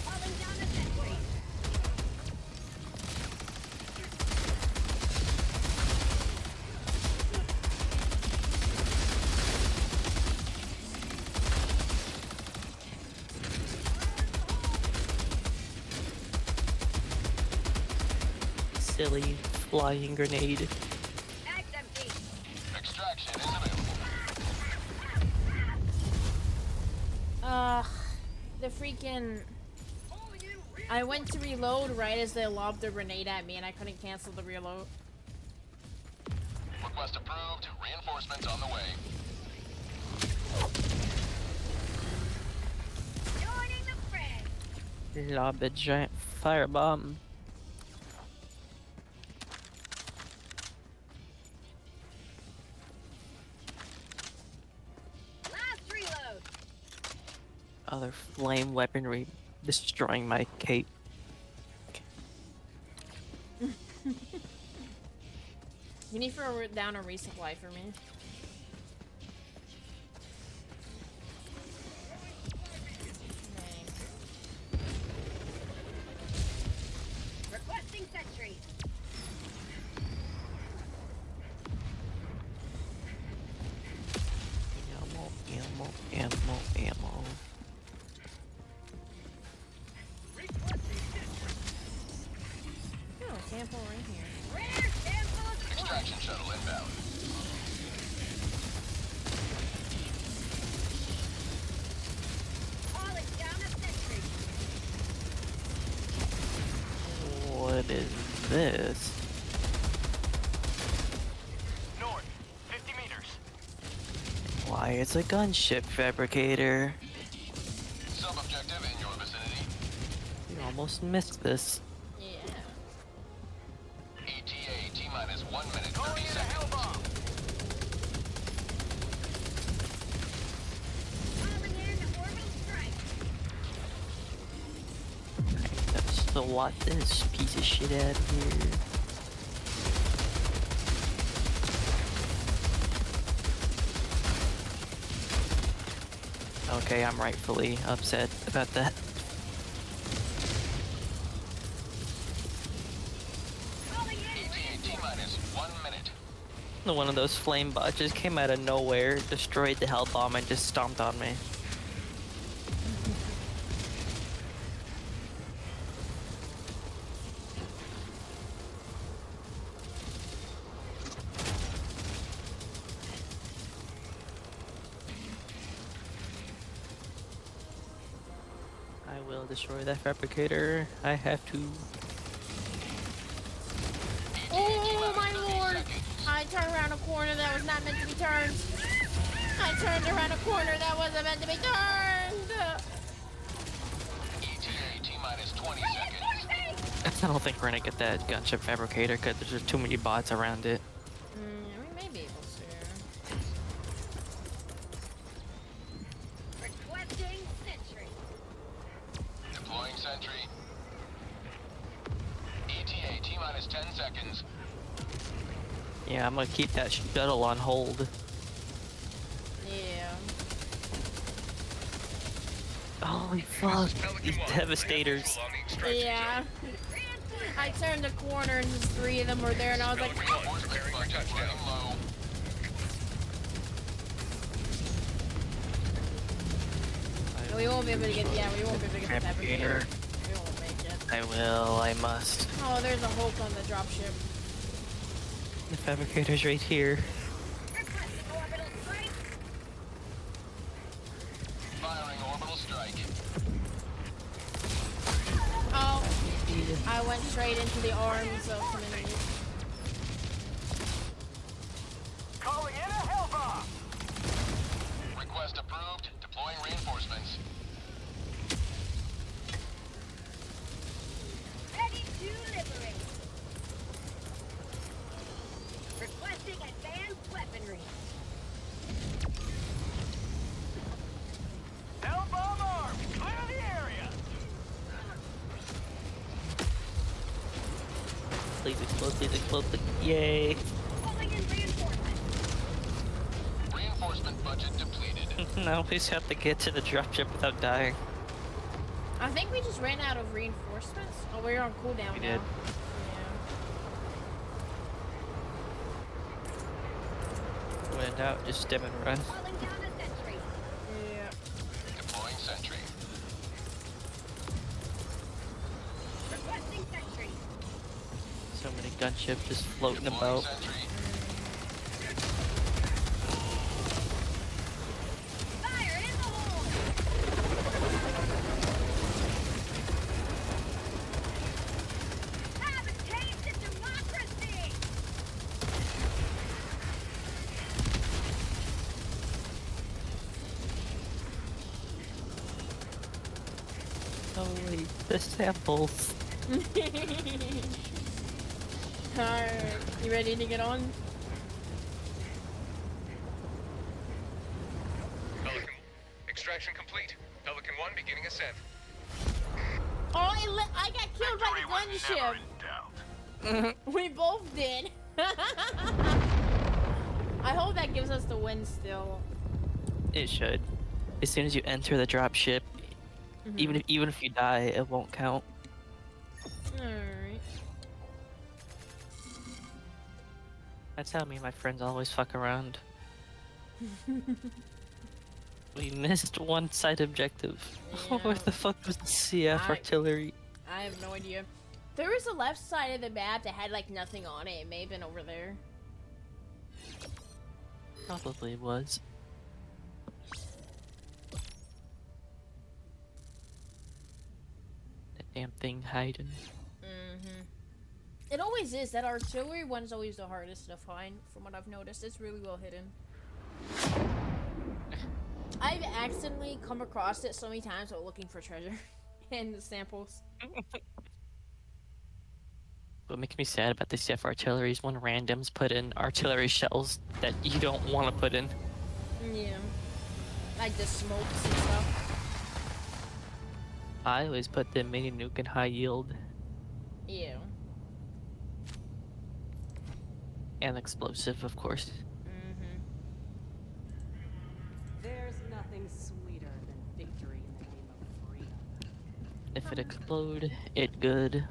Calling down a sentry. Silly flying grenade. Mag's empty. Extraction is available. The freaking. I went to reload right as they lobbed the grenade at me and I couldn't cancel the reload. Request approved. Reinforcements on the way. Joining the fray. Lob a giant firebomb. Last reload. Other flame weaponry destroying my cape. You need to throw down a resupply for me. Thanks. Requesting sentry. Ammo. Oh, sample right here. Rare sample of Extraction shuttle inbound. calling down a sentry. What is this? North, 50 meters. Why, it's a gunship fabricator. Sub-objective in your vicinity. You almost missed this. Yeah. ETA T-minus 1 minute, Calling 30 in a seconds. hell bomb. Calling in orbital strike. So what this piece of shit out of here? Okay, I'm rightfully upset about that. Calling in ETA T-minus 1 minute. One of those flame bots just came out of nowhere, destroyed the hell bomb, and just stomped on me. I will destroy that fabricator. I have to. Oh my lord! I turned around a corner that was not meant to be turned. I turned around a corner that wasn't meant to be turned. ETA T-minus 20 seconds. I don't think we're gonna get that gunship fabricator because there's just too many bots around it. We may be able to. requesting sentry. Deploying sentry. ETA T-minus 10 seconds. Yeah, I'm gonna keep that shuttle on hold. Yeah. Holy fuck, Pelican these 1, devastators. reinforcement on the extraction Yeah. I turned the corner and just 3 of them were there, and I was like, Pelican 1 preparing for touchdown. Low. no, we won't be able to get. Yeah, we won't be able to get the fabricator. Fabricator. We won't make it. I will, I must. Oh, there's a Hulk on the dropship. The fabricator's right here. Requesting orbital strike. Firing orbital strike. Oh, I went straight into the arms of some enemies. Calling in a hell bomb. Request approved. Deploying reinforcements. Ready to liberate. Please explode, please explode, please. Yay! Calling in reinforcements. Reinforcement budget depleted. Now we just have to get to the dropship without dying. I think we just ran out of reinforcements. Oh, we're on cooldown We now. did. When in doubt, just stem and run. Calling down a sentry. Yeah. Deploying sentry. Requesting sentry. So many gunships just floating Deploying about. sentry. Fire in the hole. Have a taste of democracy. Holy, the samples. Alright, you ready to get on? Pelican. Extraction complete. Pelican 1 beginning ascent. Oh, I got killed by the Victory was never gunship. in doubt. We both did. I hope that gives us the win still. It should. As soon as you enter the dropship, even if you die, it won't count. Alright. That's how me and my friends always fuck around. We missed one side objective. Where the fuck was the CF artillery? I have no idea. There was a left side of the map that had like nothing on it. It may have been over there. Probably was. That damn thing hiding. It always is. That artillery one's always the hardest to find, from what I've noticed. It's really well hidden. I've accidentally come across it so many times while looking for treasure and samples. What makes me sad about the CF artillery is when randoms put in artillery shells that you don't want to put in. Yeah. Like the smokes and stuff. I always put the mini nuke in high yield Yeah. and explosive, of course. There's nothing sweeter than victory in the name of freedom. If it explode, it good.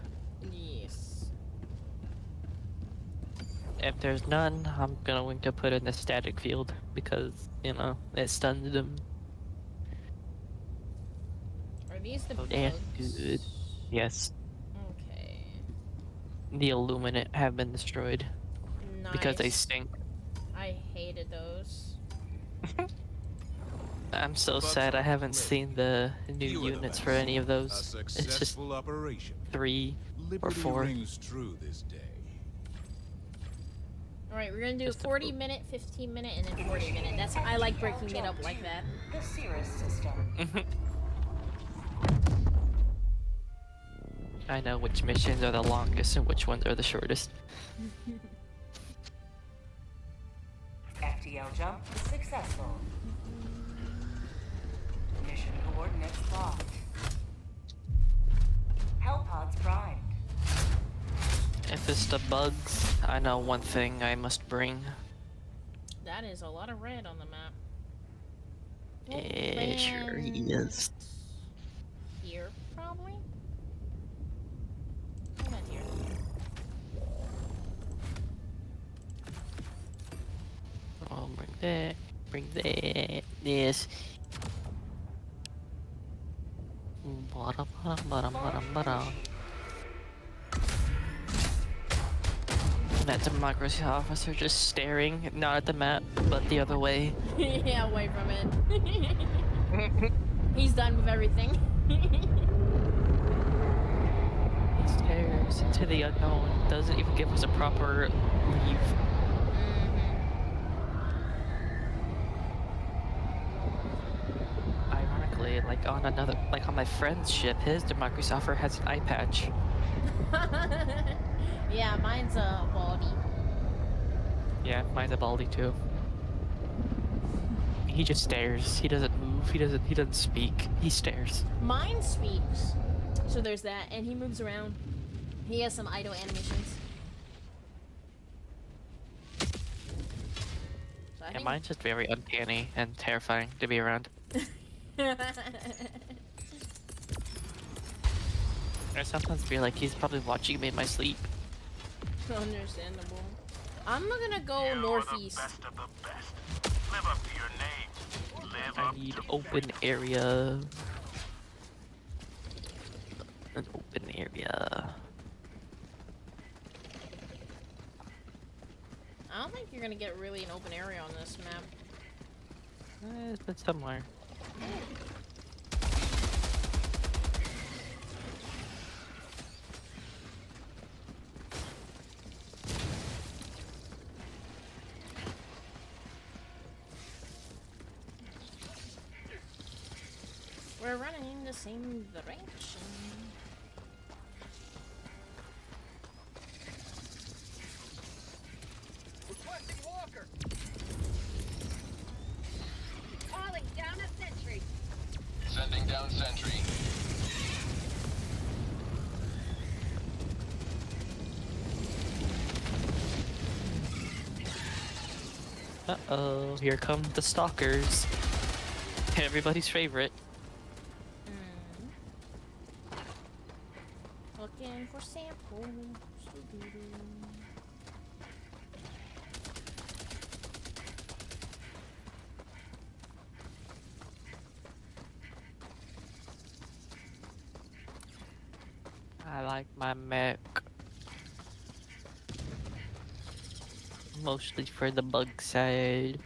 Yes. If there's none, I'm going to put in the static field because, you know, it stuns them. Are these the Oh, bugs? damn good. Yes, Okay. the Illuminate have been destroyed because they Nice. stink. I hated those. I'm so Bugs sad I are haven't great. seen the new You were the units best. for any of A those. It's just successful operation. 3 or Liberty 4. rings true this day. Alright, we're gonna do Just a 40 minute, 15 minute, and then 40 minute. That's I like breaking it up like that. The Cirrus system. I know which missions are the longest and which ones are the shortest. FTL jump successful. Mission coordinates locked. Hellpods primed. If it's the bugs, I know one thing I must bring. That is a lot of red on the map. It sure is. Here, probably? Oh, not here. Oh, bring that. Bring that. Yes. Ba-da-ba-da-ba-da-ba-da-ba-da. That democracy officer just staring, not at the map, but the other way. Yeah, away from it. He's done with everything. He stares into the unknown, doesn't even give us a proper leave. Ironically, like on my friend's ship, his democracy officer has an eye patch. Yeah, mine's a baldy. Yeah, mine's a baldy too. He just stares. He doesn't move. He doesn't speak. He stares. Mine speaks. So there's that, and he moves around. He has some idle animations. So I Yeah, think. mine's just very uncanny and terrifying to be around. I sometimes feel like he's probably watching me in my sleep. Understandable. I'm gonna go You are the northeast. best of the best. Live up to your name. Live I up need to open area. An open area. I don't think you're gonna get really an open area on this map. It's been somewhere. We're running in the same direction. Requesting walker. Calling down a sentry. Sending down sentry. Uh-oh, here come the stalkers. Everybody's favorite. Looking for samples. I like my mech. Mostly for the bug side.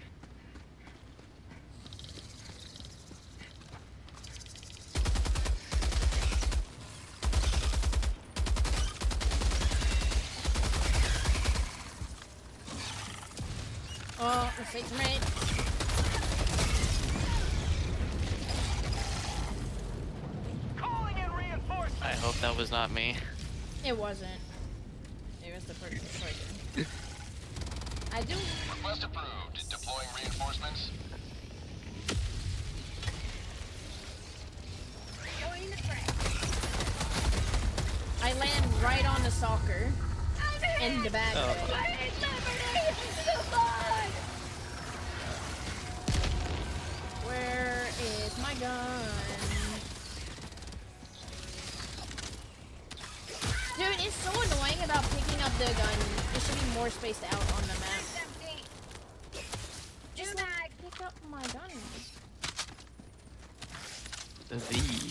Oh, mistakes made. calling in reinforcements. I hope that was not me. It wasn't. It was the person striking. I do. Request approved. Deploying reinforcements. Join the fray. I land right on the stalker. In the back. Oh. Wait, liberty! Come on! Where is my gun? Dude, it's so annoying about picking up the gun. It should be more spaced out on the map. It's empty. Just like, pick up my gun. The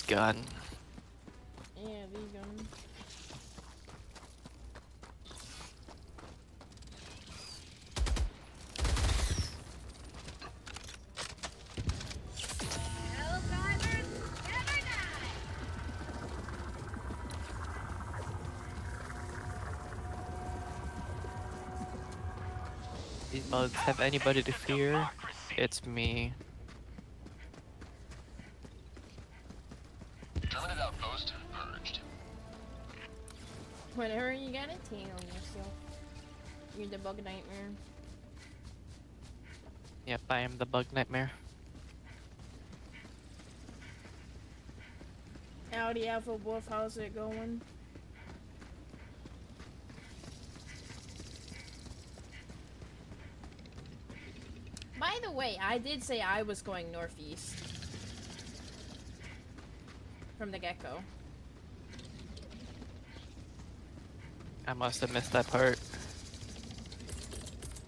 gun. Yeah, the gun. HellDivers never die. These bugs have anybody to fear? It's me. Terminate outpost purged. Whenever you got a tail on yourself, you're the bug nightmare. Yep, I am the bug nightmare. Howdy, Alpha Wolf, how's it going? By the way, I did say I was going northeast. From the get-go. I must have missed that part.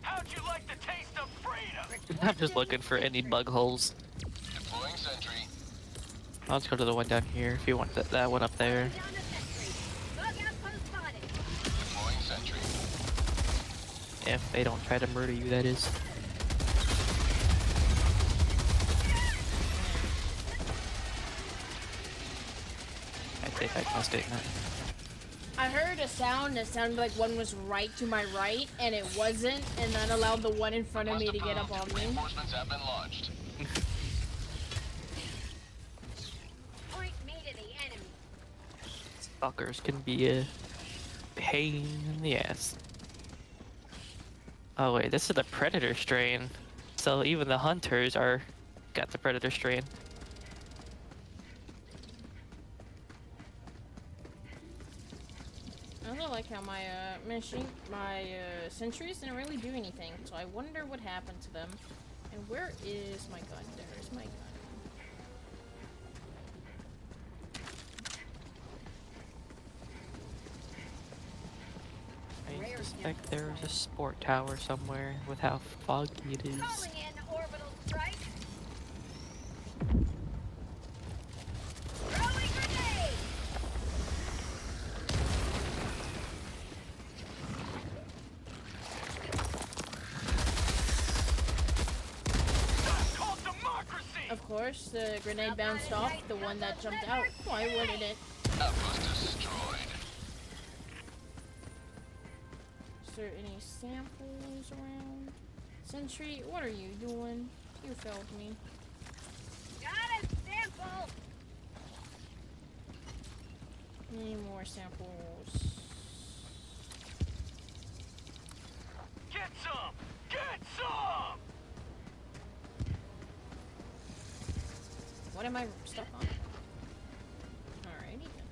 How'd you like the taste of freedom? I'm just looking for any bug holes. Deploying sentry. I'll just go to the one down here if you want that one up there. Down a sentry. Bug outpost spotted. Deploying sentry. If they don't try to murder you, that is. I think I caused it. I heard a sound that sounded like one was right to my right, and it wasn't, and that allowed the one in front of me to get up on me. Reinforcements have been launched. Point me to the enemy. Stalkers can be a pain in the ass. Oh wait, this is the predator strain. So even the hunters got the predator strain. Oh, don't like how my sentries didn't really do anything. So I wonder what happened to them. And where is my gun? There's my gun. I suspect there's a sport tower somewhere with how foggy it is. Calling in orbital strike. Throwing grenade. That's called democracy! Of course, the grenade bounced off the one that jumped out. Why wouldn't it? Outpost destroyed. Is there any samples around? Sentry, what are you doing? You failed me. Got a sample. Need more samples. Get some! Get some! What am I stuck on? Alrighty then.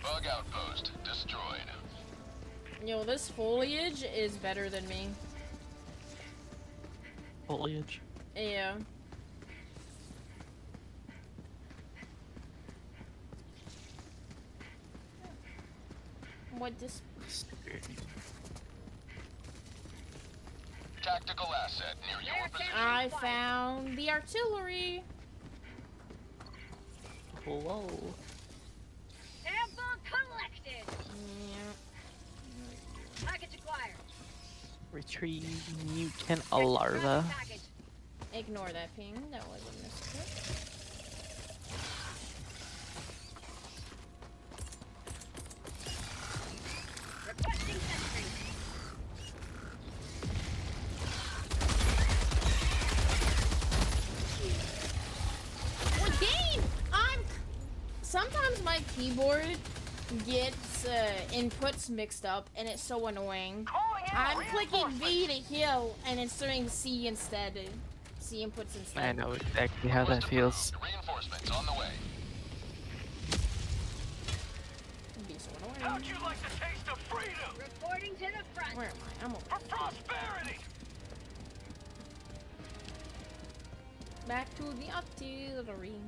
Bug outpost destroyed. Yo, this foliage is better than me. Foliage. Yeah. What this? Tactical asset near your position. I found the artillery. Whoa. Sample collected. Yeah. Package acquired. Retrieve mutant larva. Package. Ignore that ping. That was a mistake. Requesting sentry. What game? Sometimes my keyboard gets inputs mixed up, and it's so annoying. Calling in I'm clicking V reinforcements. to heal, and it's doing C instead. C inputs instead. I know exactly how that feels. Reinforcements on the way. It'd be so How'd annoying. you like the taste of freedom? Reporting to the front. Where am I? I'm over. For prosperity! Back to the artillery.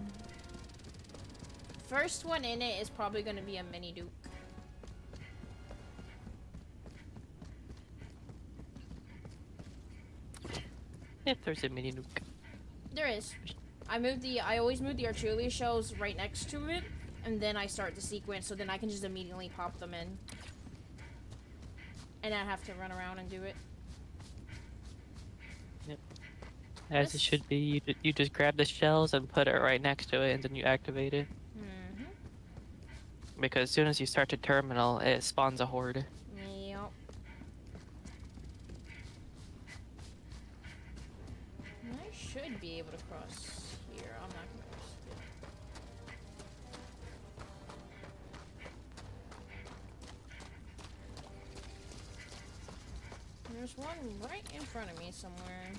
First one in it is probably going to be a mini Duke. If there's a mini nuke. There is. I always move the artillery shells right next to it, and then I start the sequence, so then I can just immediately pop them in. And I have to run around and do it. As it should be, you just grab the shells and put it right next to it, and then you activate it. Mm-hmm. Because as soon as you start to terminal, it spawns a horde. Yep. I should be able to cross here. I'm not gonna risk it. There's one right in front of me somewhere.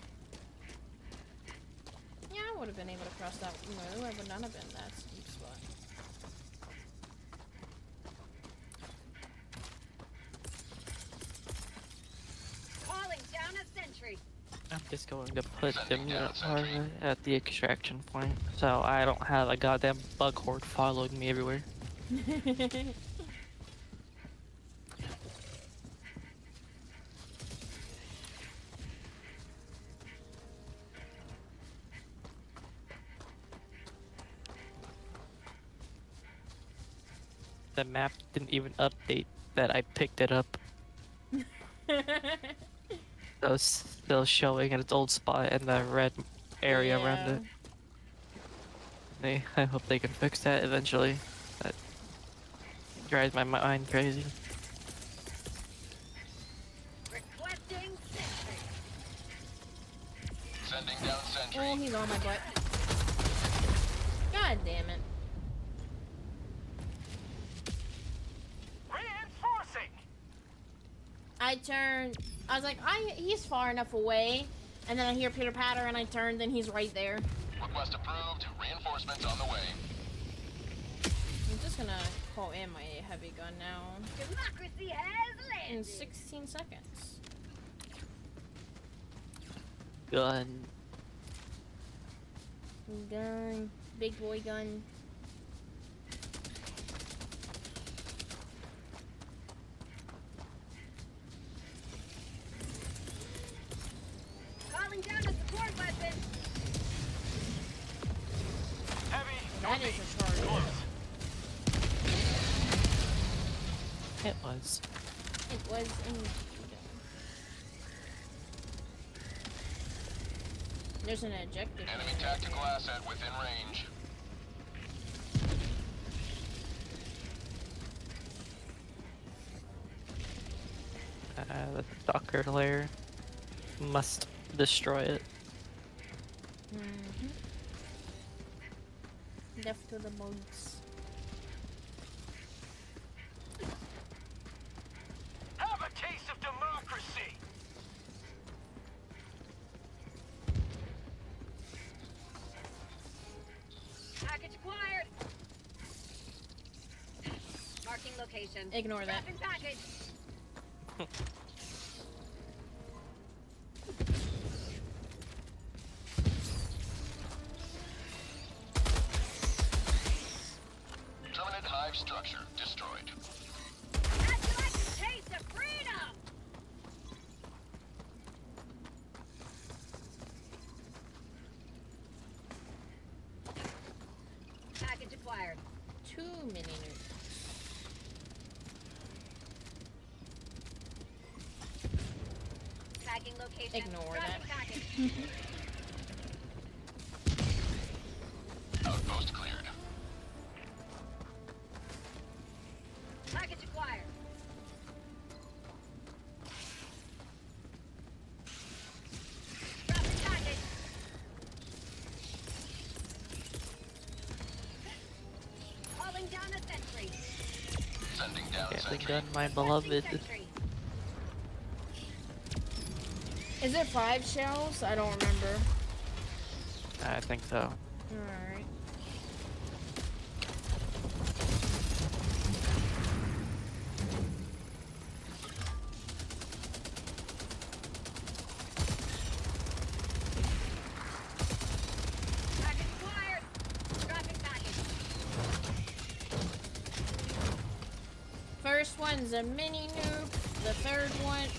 Yeah, I would have been able to cross that. No, it would not have been that steep spot. Calling down a sentry. I'm just going to put the mutant larva at the extraction point, so I don't have a goddamn bug horde following me everywhere. The map didn't even update that I picked it up. So it's still showing in its old spot in the red area around it. I hope they can fix that eventually. That drives my mind crazy. Requesting sentry. Sending down sentry. Oh, he's on my butt. God damn it. Reinforcing! I was like, he's far enough away, and then I hear pitter patter, and I turned, and he's right there. Request approved. Reinforcements on the way. I'm just gonna call in my heavy gun now. Democracy has In landed. 16 seconds. Gun. Gun. Big boy gun. Calling down a support weapon. Heavy. That is a charge. It was. It was in. There's an ejected. Enemy tactical asset within range. The Docker layer. Must destroy it. Left to the mods. Have a taste of democracy. Package acquired. Marking location. Ignore that. Dropping package. Terminate hive structure destroyed. How'd you like the taste of freedom? Package acquired. 2 mini nukes. Tagging location. Ignore Dropping that. package. Outpost cleared. Package acquired. Dropping package. Calling down a sentry. Sending down Gatling sentry. gun, my Requesting beloved. sentry. Is it 5 shells? I don't remember. I think so. Alright. Package acquired. Dropping package. First one's a mini nuke.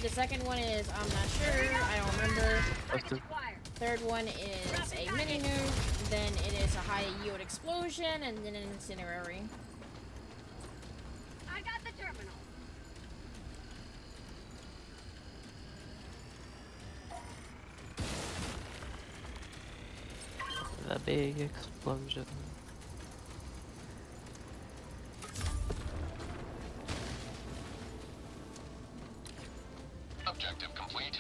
The second one is, I'm not sure, I don't remember. Package acquired. Third one is a mini nuke, then it is a high yield explosion, and then an incinerary. I got the terminal. The big explosion. Objective complete.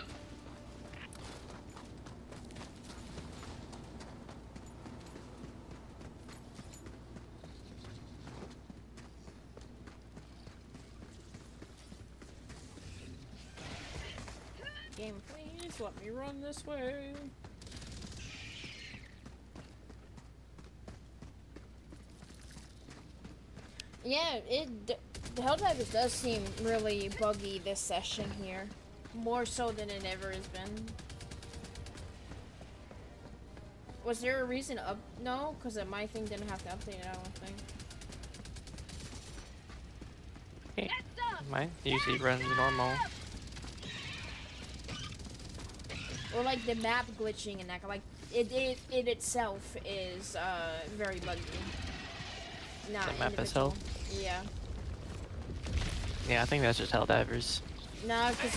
Game, please let me run this way. Yeah, the HellDivers does seem really buggy this session here. More so than it ever has been. Was there a reason up? No, because my thing didn't have to update it, I don't think. Hey, Get up. mine usually runs normal. Or like the map glitching and that, like it itself is very buggy. Not The map individual. itself? Yeah. Yeah, I think that's just HellDivers. No, because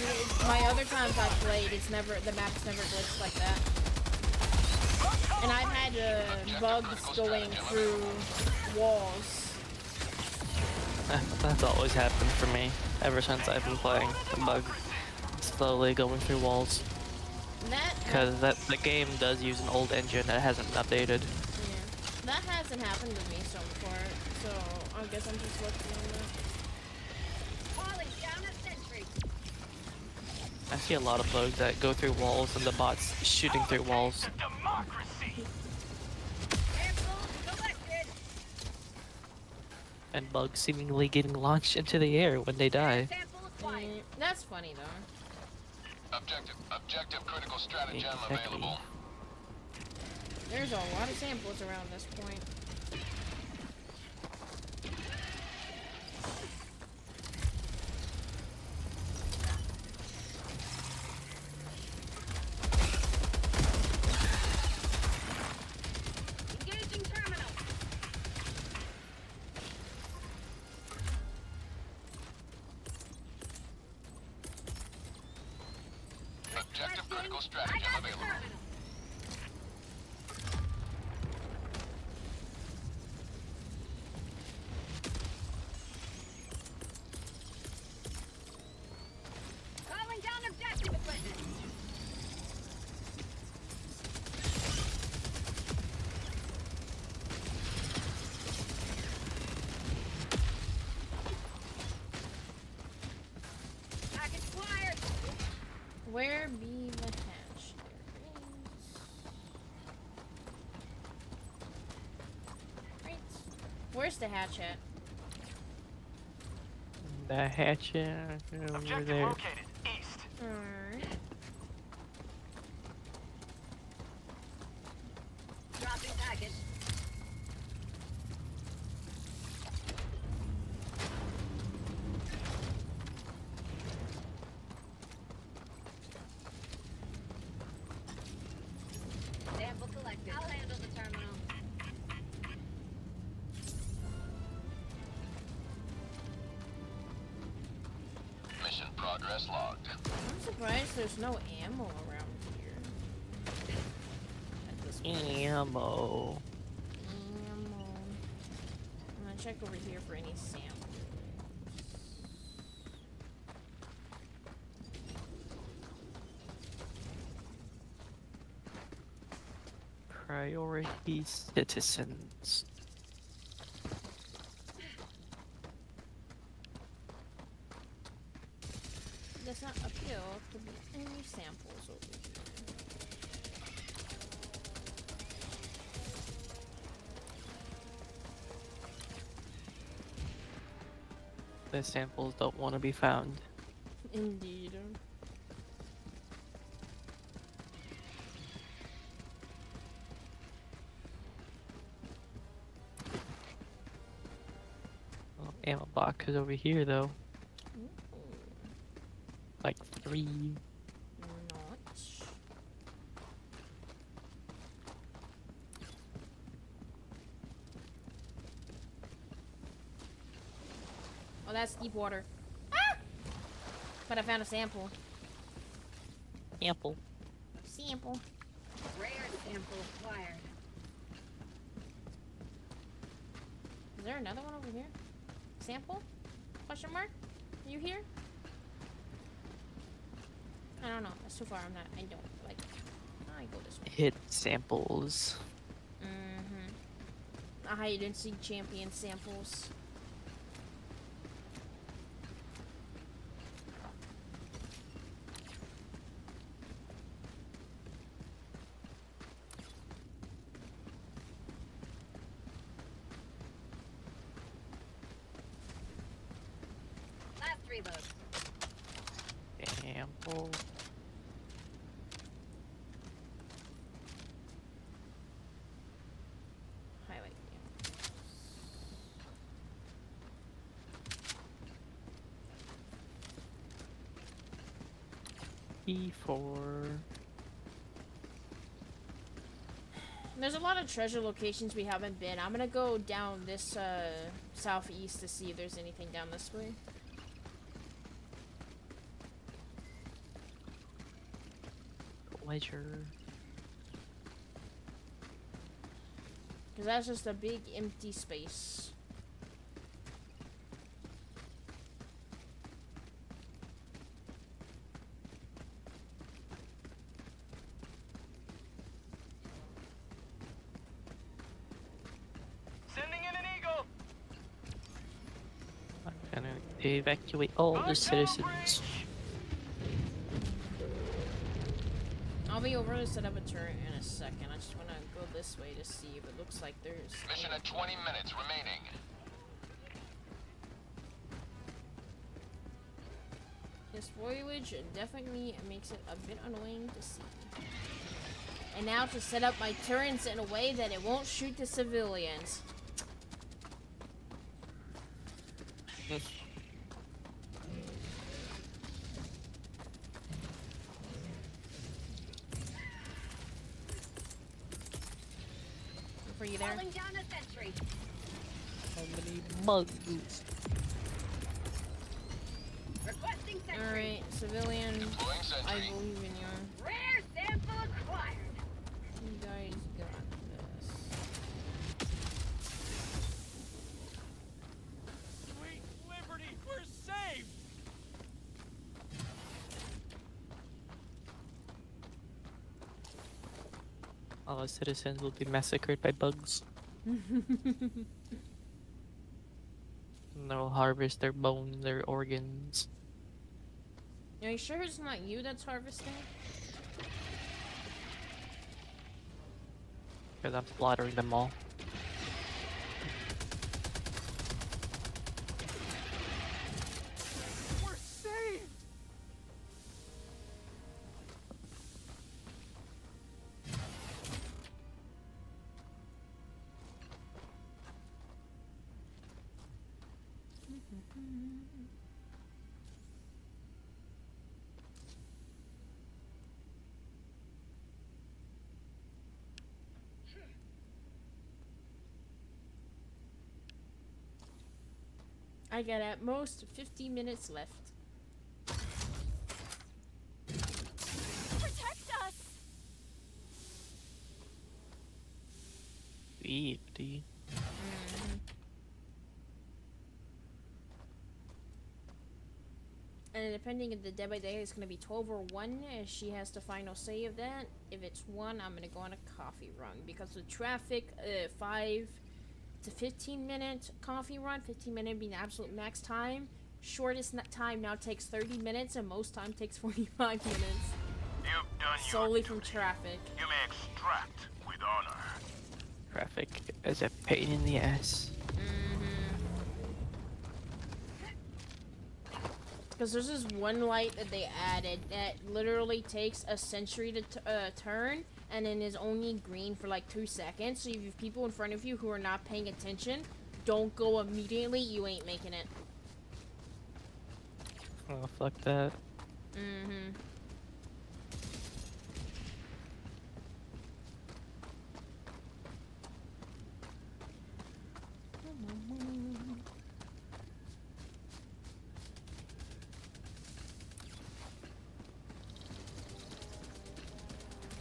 my other times I've played, the map's never glitched like that. And I've had bugs going through walls. That's always happened for me ever since I've been playing. The bug slowly going through walls. Because the game does use an old engine that hasn't been updated. Yeah. That hasn't happened to me so far, so I guess I'm just lucky on that. Calling down a sentry. I see a lot of bugs that go through walls and the bots shooting through walls. Democracy. and bugs seemingly getting launched into the air when they die. Sample acquired. That's funny though. Objective critical stratagem Exactly. available. There's a lot of samples around this point. Engaging terminal. Objective critical I stratagem got the available. terminal. Calling down objective equipment. Package acquired. Where be the hatch? There it is. Right. Where's the hatch at? The hatchet over Objective there. located. East. Alright. Dropping package. Sample collected. I'll handle the terminal. Mission progress logged. I'm surprised there's no ammo around here. At this point. Ammo. Ammo. I'm gonna check over here for any samples. Priority citizens. Does not appear to be any samples over here. The samples don't want to be found. Indeed. Oh, ammo box is over here though. Like 3. Not. Oh, that's deep water. Ah! But I found a sample. Ample. Sample. Rare sample acquired. Is there another one over here? Sample? Question mark? You here? I don't know. That's too far. I don't like it. I go this way. Hit samples. Mm-hmm. A hide and seek champion samples. Last reload. Sample. Highlight. E4. There's a lot of treasure locations we haven't been. I'm gonna go down this southeast to see if there's anything down this way. Ledger. Because that's just a big empty space. Sending in an eagle. I'm gonna evacuate all the citizens. I'll be over to set up a turret in a second. I just want to go this way to see if it looks like there's... Mission at 20 minutes remaining. This foliage definitely makes it a bit annoying to see. And now to set up my turrets in a way that it won't shoot the civilians. For you there? Calling down a sentry. How many bugs? Requesting sentry. Alright, civilian. Deploying I sentry. believe in you. Rare sample acquired. You guys got this. Sweet liberty, we're saved! All the citizens will be massacred by bugs. And they'll harvest their bones, their organs. Are you sure it's not you that's harvesting? Because I'm slaughtering them all. We're saved! I got at most 50 minutes left. Protect us. 50. And depending on the day by day, it's gonna be 12 or 1. She has the final say of that. If it's 1, I'm gonna go on a coffee run because the traffic, 5 to 15 minute coffee run. 15 minute being the absolute max time. Shortest time now takes 30 minutes, and most time takes 45 minutes. You've done Solely your from duty. traffic. You may extract with honor. Traffic is a pain in the ass. Because there's this one light that they added that literally takes a century to turn, and then is only green for like 2 seconds. So if you have people in front of you who are not paying attention, don't go immediately. You ain't making it. Oh, fuck that.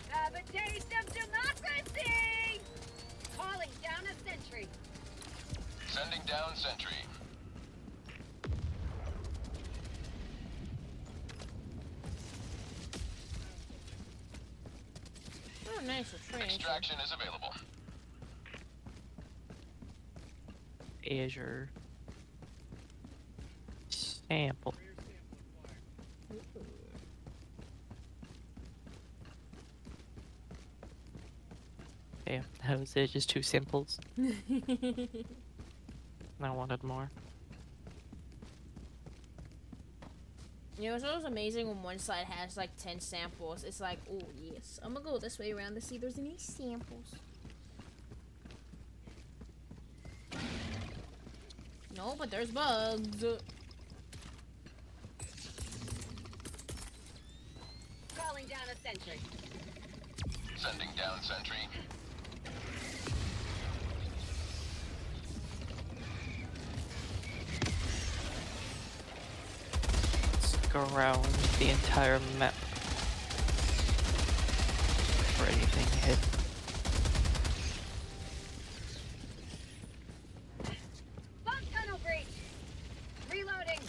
Have a taste of democracy. Calling down a sentry. Sending down sentry. Oh, nice. A train. Extraction is available. Azure. Sample. Damn, that was it, just 2 samples. I wanted more. You know, it's always amazing when one side has like 10 samples. It's like, oh yes, I'm gonna go this way around to see if there's any samples. No, but there's bugs. Calling down a sentry. Sending down sentry. Let's go around the entire map for anything hit. Bomb tunnel breach. Reloading.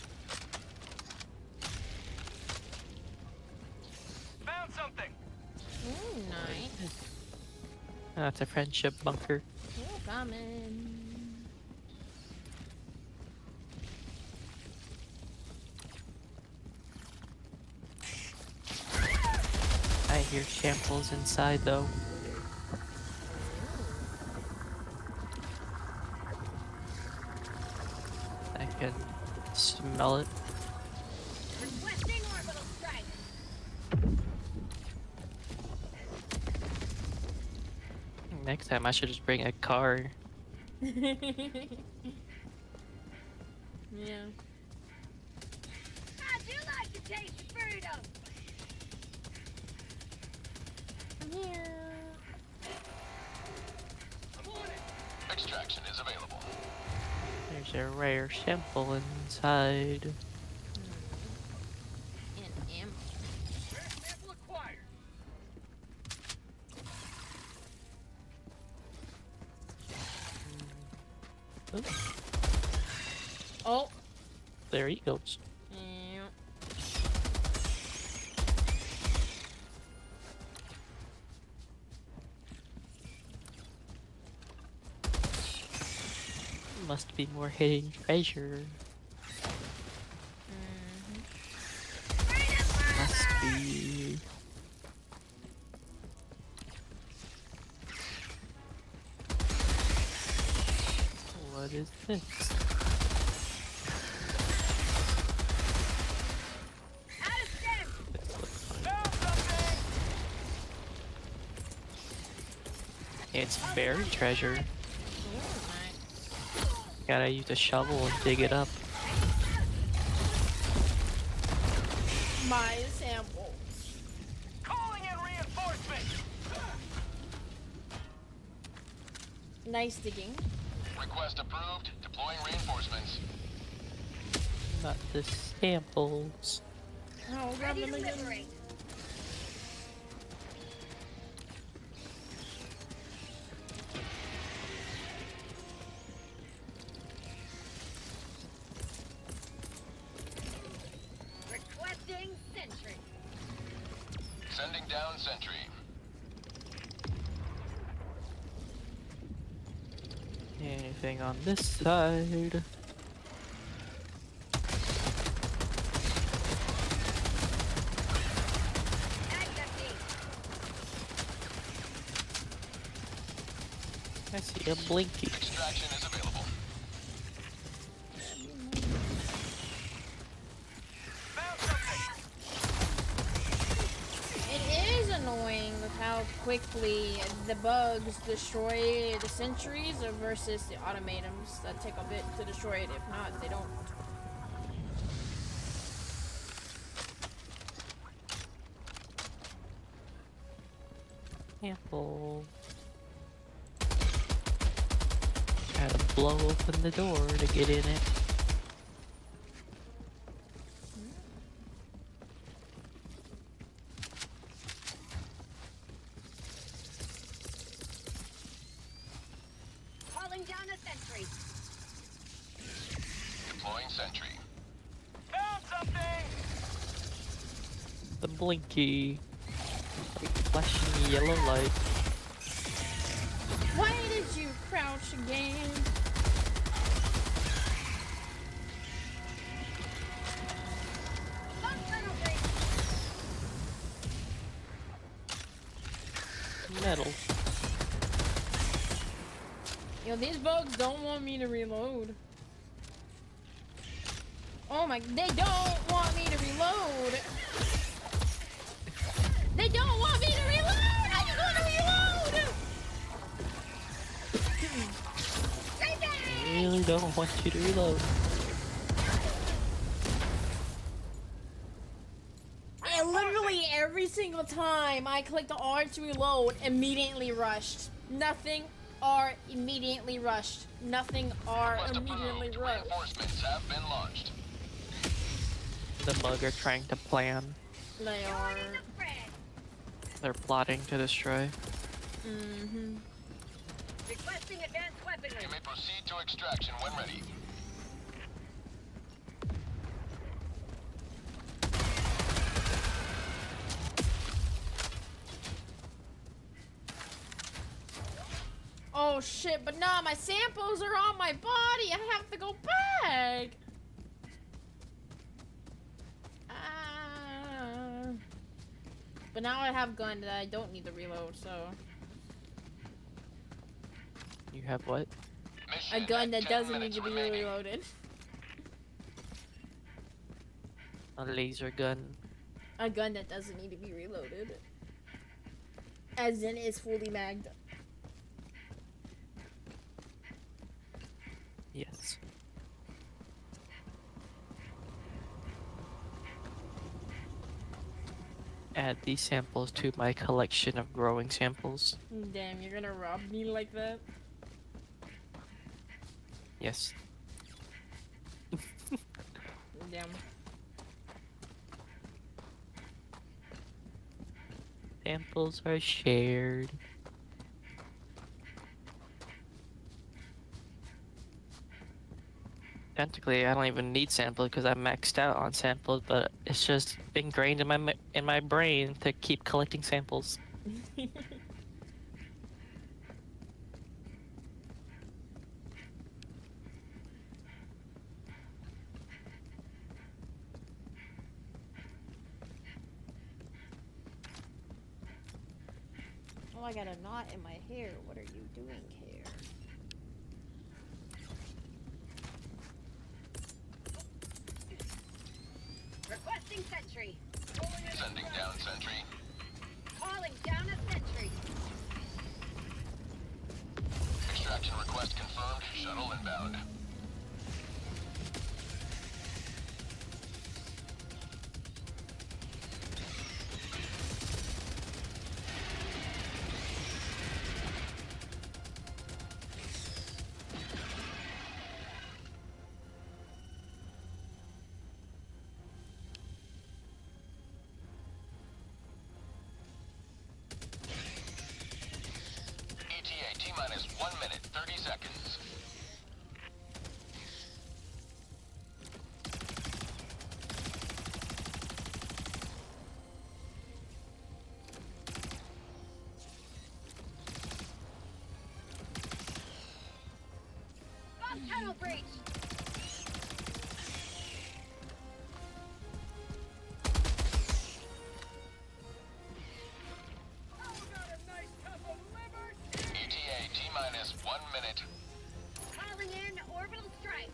Found something! Ooh, nice. That's a friendship bunker. Cool, coming. I hear shambles inside though. I can smell it. Requesting Next time I should just bring a car. Yeah. I do like to taste the freedom. Yeah. Extraction is available. There's a rare sample inside. And ammo. Sample acquired. Oh, Oh. there he goes. Yeah. Must be more hidden treasure. Must be. What is this? Out of step. This looks fine. Found something. It's buried treasure. Oh, nice. Gotta use a shovel and dig it up. My sample. Calling in reinforcements. Nice digging. Request approved. Deploying reinforcements. Not the samples. Oh, grab Ready them to again. liberate. Requesting sentry. Sending down sentry. Anything on this side? Mag's empty. I see a blinky. Extraction is available. Found something. It is annoying with how quickly the bugs destroy the sentries versus the automatums that take a bit to destroy it. If not, they don't. Sample. Gotta blow open the door to get in it. Calling down a sentry. Deploying sentry. Found something. The blinky. Big flashing yellow light. Why did you crouch again? Bug penalty. Metal. Yo, these bugs don't want me to reload. Oh my, they don't want me to reload. They don't want me to reload. I just want to reload. I really don't want you to reload. And literally every single time I clicked the R to reload, immediately rushed. Nothing are immediately rushed. Nothing are Request immediately approved. rushed. Reinforcements have been launched. The bug are trying to plan. They are. Joining the friend. They're plotting to destroy. Mm-hmm. Requesting advanced weaponry. You may proceed to extraction when ready. Oh shit, but nah, my samples are on my body. I have to go back. But now I have gun that I don't need to reload, so. You have what? Mission A gun at that 10 doesn't need minutes to be remaining. reloaded. A laser gun. A gun that doesn't need to be reloaded. As in, it's fully magged. Yes. Add these samples to my collection of growing samples. Damn, you're gonna rob me like that? Yes. Damn. Samples are shared. Technically, I don't even need samples because I'm maxed out on samples, but it's just ingrained in my brain to keep collecting samples. Oh, I got a knot in my hair. What are you doing, hair? Requesting sentry. Sending down sentry. Calling down a sentry. Extraction request confirmed. Shuttle inbound. ETA T-minus 1 minute, 30 seconds. Bomb tunnel breach. ETA T-minus 1 minute. Calling in orbital strike.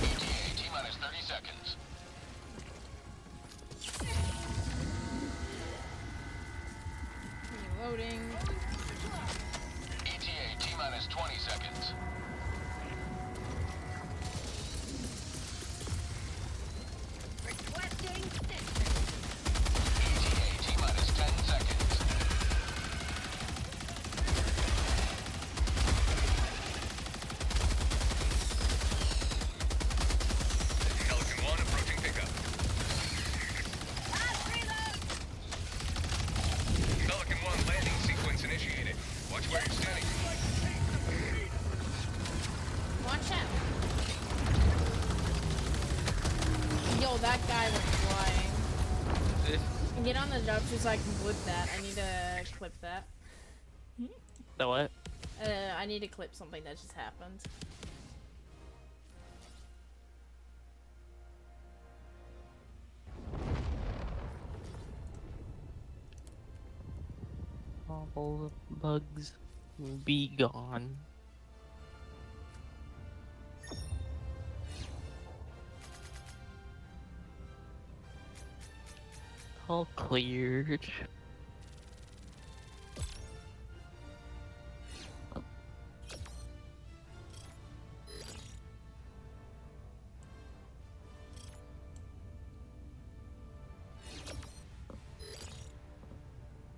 ETA T-minus 30 seconds. Reloading. ETA T-minus 20 seconds. Requesting sentry. ETA T-minus 10 seconds. Pelican 1 approaching pickup. Last reload. Pelican 1 landing sequence initiated. Watch where you're standing. Watch out. Yo, that guy went flying. Get on the dumpster so I can clip that. I need to clip that. The what? I need to clip something that just happened. All the bugs be gone. All cleared.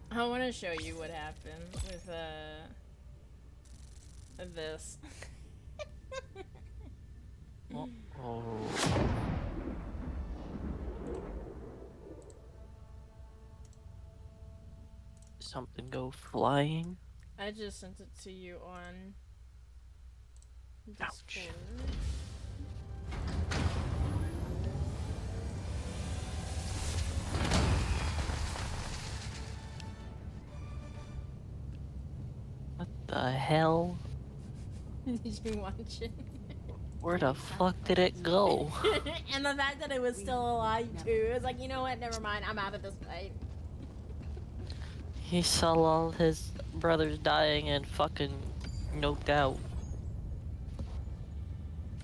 I want to show you what happened with this. Oh. Something go flying. I just sent it to you on Ouch. Discord. What the hell? Did you watch it? Where the fuck did it go? And the fact that it was still alive too, it's like, you know what? Never mind. I'm out of this fight. He saw all his brothers dying and fucking noped out.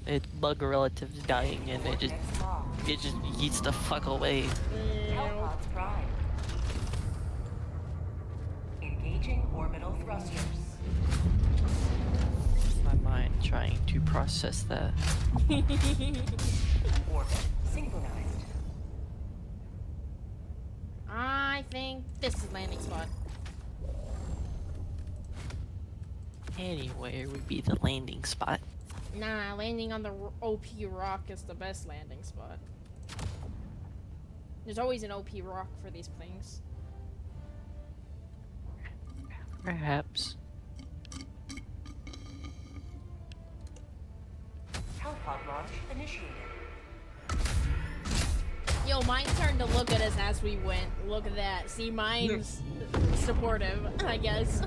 Its bug relatives dying and it just yeets the fuck away. HellPods Prime. Engaging orbital thrusters. My mind trying to process that. Orbit synchronized. I think this is landing spot. Anywhere would be the landing spot. Nah, landing on the OP rock is the best landing spot. There's always an OP rock for these things. Perhaps. HellPod launch initiated. Yo, mine turned to look at us as we went. Look at that. See, mine's supportive, I guess.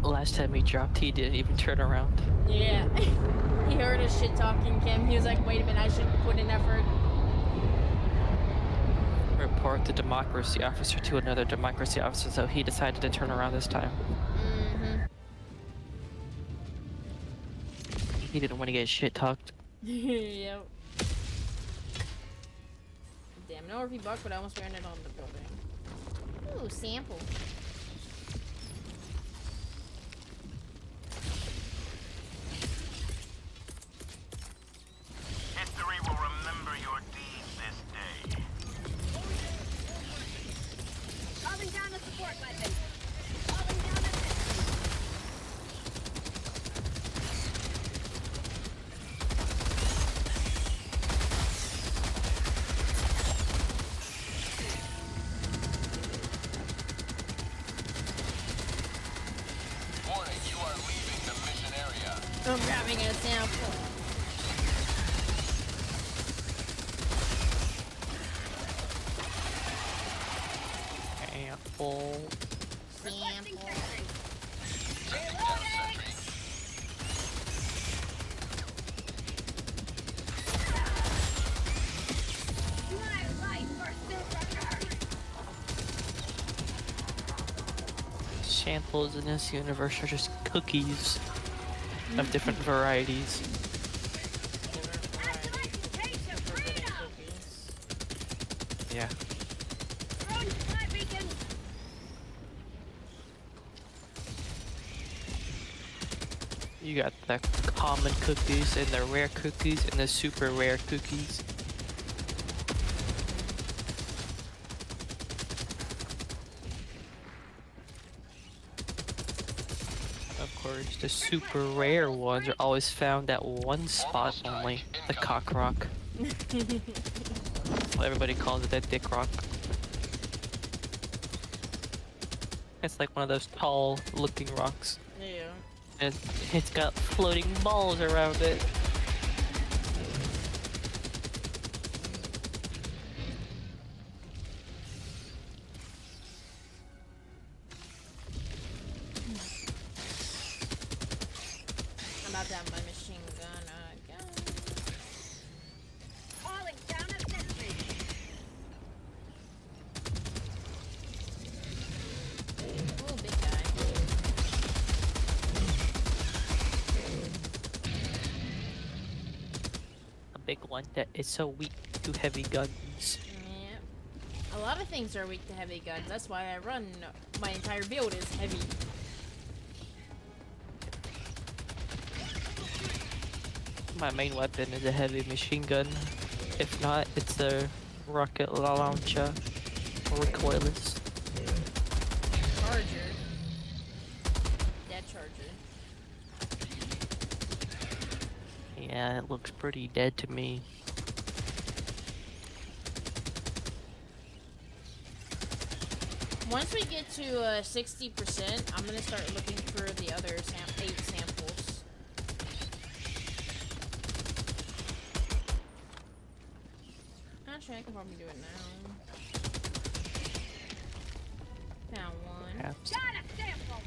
Last time he dropped, he didn't even turn around. Yeah. He heard us shit talking Kim. He was like, wait a minute, I should put in effort. Report the democracy officer to another democracy officer, so he decided to turn around this time. Mm-hmm. He didn't want to get shit talked. Yep. Damn, no RP buck, but I almost ran it on the building. Ooh, sample. History will remember your deeds this day. Calling down a support weapon. Calling down a sentry. Warning, you are leaving the mission area. I'm grabbing a sample. Ample. Requesting Sample. sentry. Sending down sentry. My life for super nerd. Samples in this universe are just cookies of different varieties. Activate Taste of freedom. Yeah. Throwing supply beacon. You got the common cookies and the rare cookies and the super rare cookies. Of course, the super rare ones are always found at one spot only, the cock rock. Well, everybody calls it a dick rock. It's like one of those tall looking rocks. Yeah. And it's got floating balls around it. I'm about to have my machine gun again. Calling down a sentry. Ooh, big guy. A big one that is so weak to heavy guns. Yep. A lot of things are weak to heavy guns. That's why I run my entire build is heavy. My main weapon is a heavy machine gun. If not, it's a rocket launcher or recoilless. Charger. Dead charger. Yeah, it looks pretty dead to me. Once we get to 60%, I'm gonna start looking for the other 8 samples. Actually, I can probably do it now. Found one. Perhaps. Got a sample.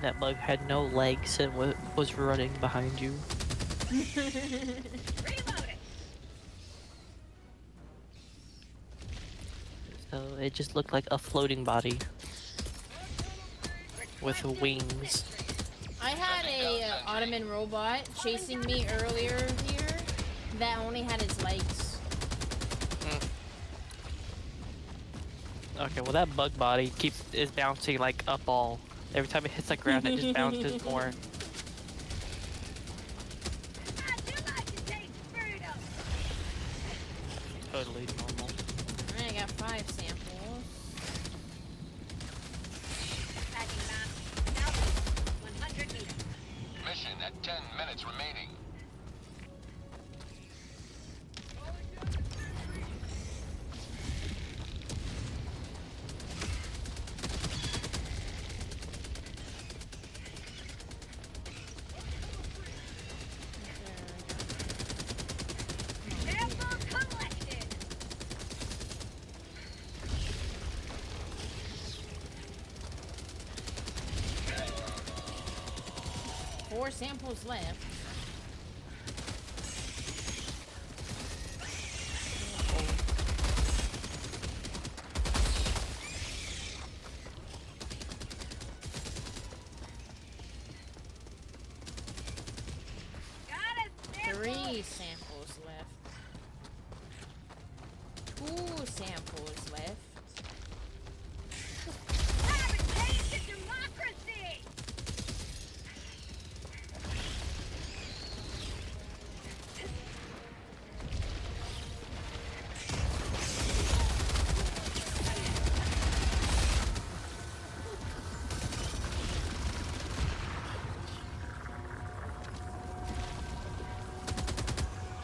that bug had no legs and was running behind you. Reloading. So it just looked like a floating body with wings. I had a Ottoman robot chasing me earlier here that only had its legs. Okay, well that bug body is bouncing like a ball. Every time it hits the ground, it just bounces more. I do like to taste freedom. Totally normal. Alright, I got 5 samples. Packing map. Now 100 meters. Mission at 10 minutes remaining. Sample collected. Four samples left. Got a sample. 3 samples left. 2 samples left. Have a taste of democracy.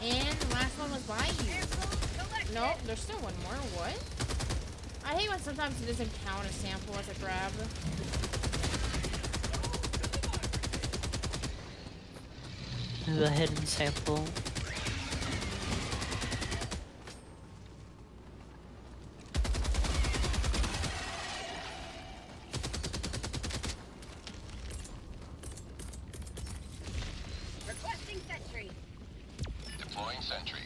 And the last one was by you. Sample collected. Nope, there's still one more. What? I hate when sometimes it doesn't count a sample as a grab. The hidden sample. Requesting sentry. Deploying sentry.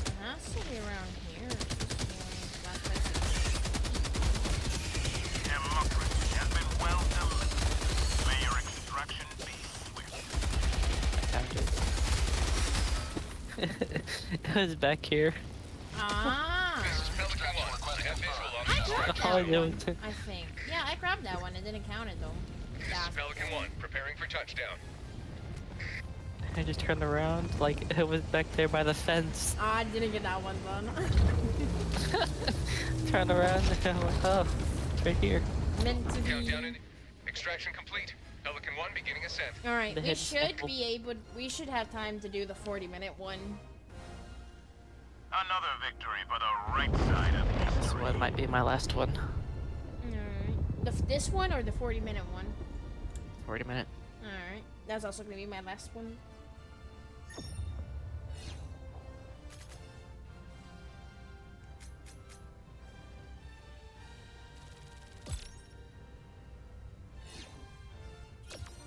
It has to be around here. It's just last message. Democracy has been well delivered. May your extraction be swift. Found it. It was back here. Ah! This is Pelican 1. I have visual on I the grabbed Oh, that it one, was- I think. Yeah, I grabbed that one. It didn't count it though. This is Pelican 1, preparing for touchdown. I just turned around, like it was back there by the fence. I didn't get that one done. Turned around and I'm like, oh, it's right here. Meant to be. Countdown and extraction complete. Pelican 1 beginning ascent. Alright, The we hidden should sample. be able. We should have time to do the 40-minute one. Another victory for the right side of This history. one might be my last one. Alright. This one or the 40-minute one? 40-minute. Alright. That's also gonna be my last one.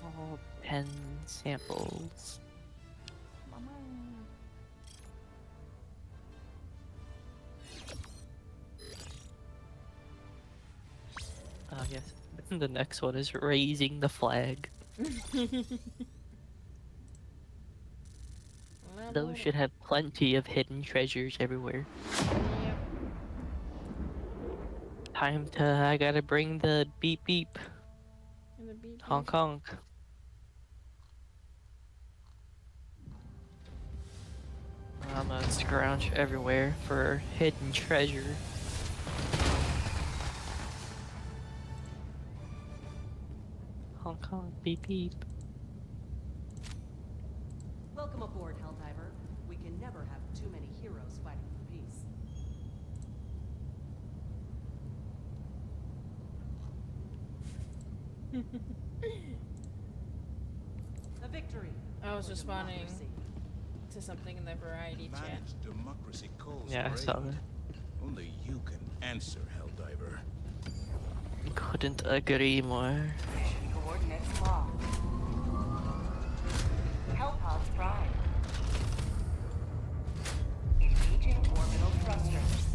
All 10 samples. Oh yes. The next one is raising the flag. Those should have plenty of hidden treasures everywhere. Yep. I gotta bring the beep beep. And the beep Honk beep. honk. I'm gonna scrounge everywhere for hidden treasure. Honk honk beep beep. Welcome aboard, HellDiver. We can never have too many heroes fighting for peace. A victory. I was for responding. democracy. to something in the variety chat. Managed democracy calls Yeah, I for saw aid. that. Only you can answer, HellDiver. Couldn't agree more. Mission coordinates locked. HellPods Prime. Engaging orbital thrusters.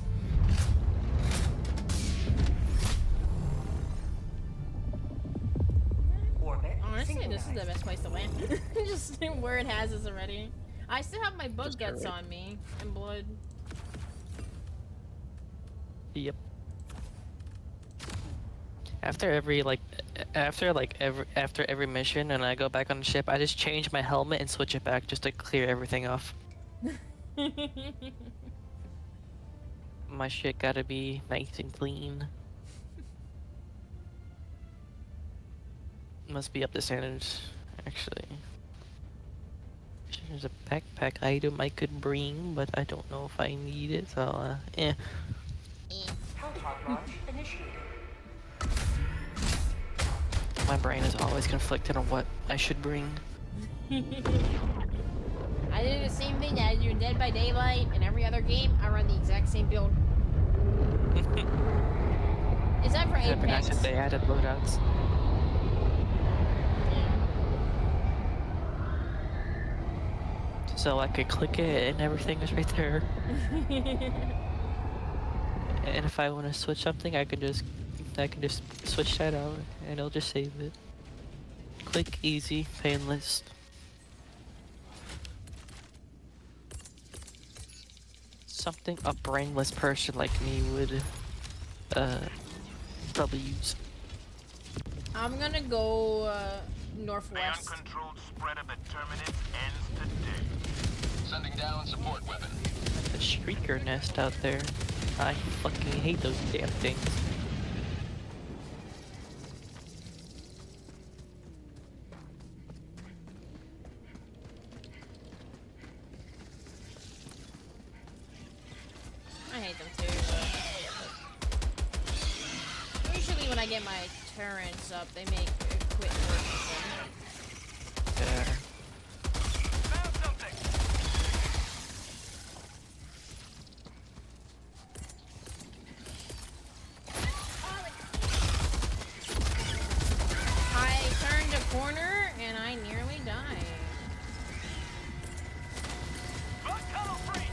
Orbit Honestly, this is the synchronized. best place to land. Just where it has us already. I still have my bug Just guts alright. on me and blood. Yep. After every after every mission and I go back on the ship, I just change my helmet and switch it back just to clear everything off. My shit gotta be nice and clean. Must be up to standards, actually. There's a backpack item I could bring, but I don't know if I need it, so eh. HellPod launch initiated. My brain is always conflicted on what I should bring. I do the same thing as you in Dead by Daylight and every other game. I run the exact same build. Except for It'd be nice Apex. if they added loadouts. So I could click it and everything is right there. And if I want to switch something, I can just switch that out and it'll just save it. Quick, easy, painless. Something a brainless person like me would probably use. I'm gonna go The northwest. uncontrolled spread of the Terminus ends today. Sending down support weapon. The shrieker nest out there. I fucking hate those damn things. I hate them too. But usually when I get my turrets up, they make it quit working. There. Found something! I turned a corner and I nearly died. Blood tunnel breach!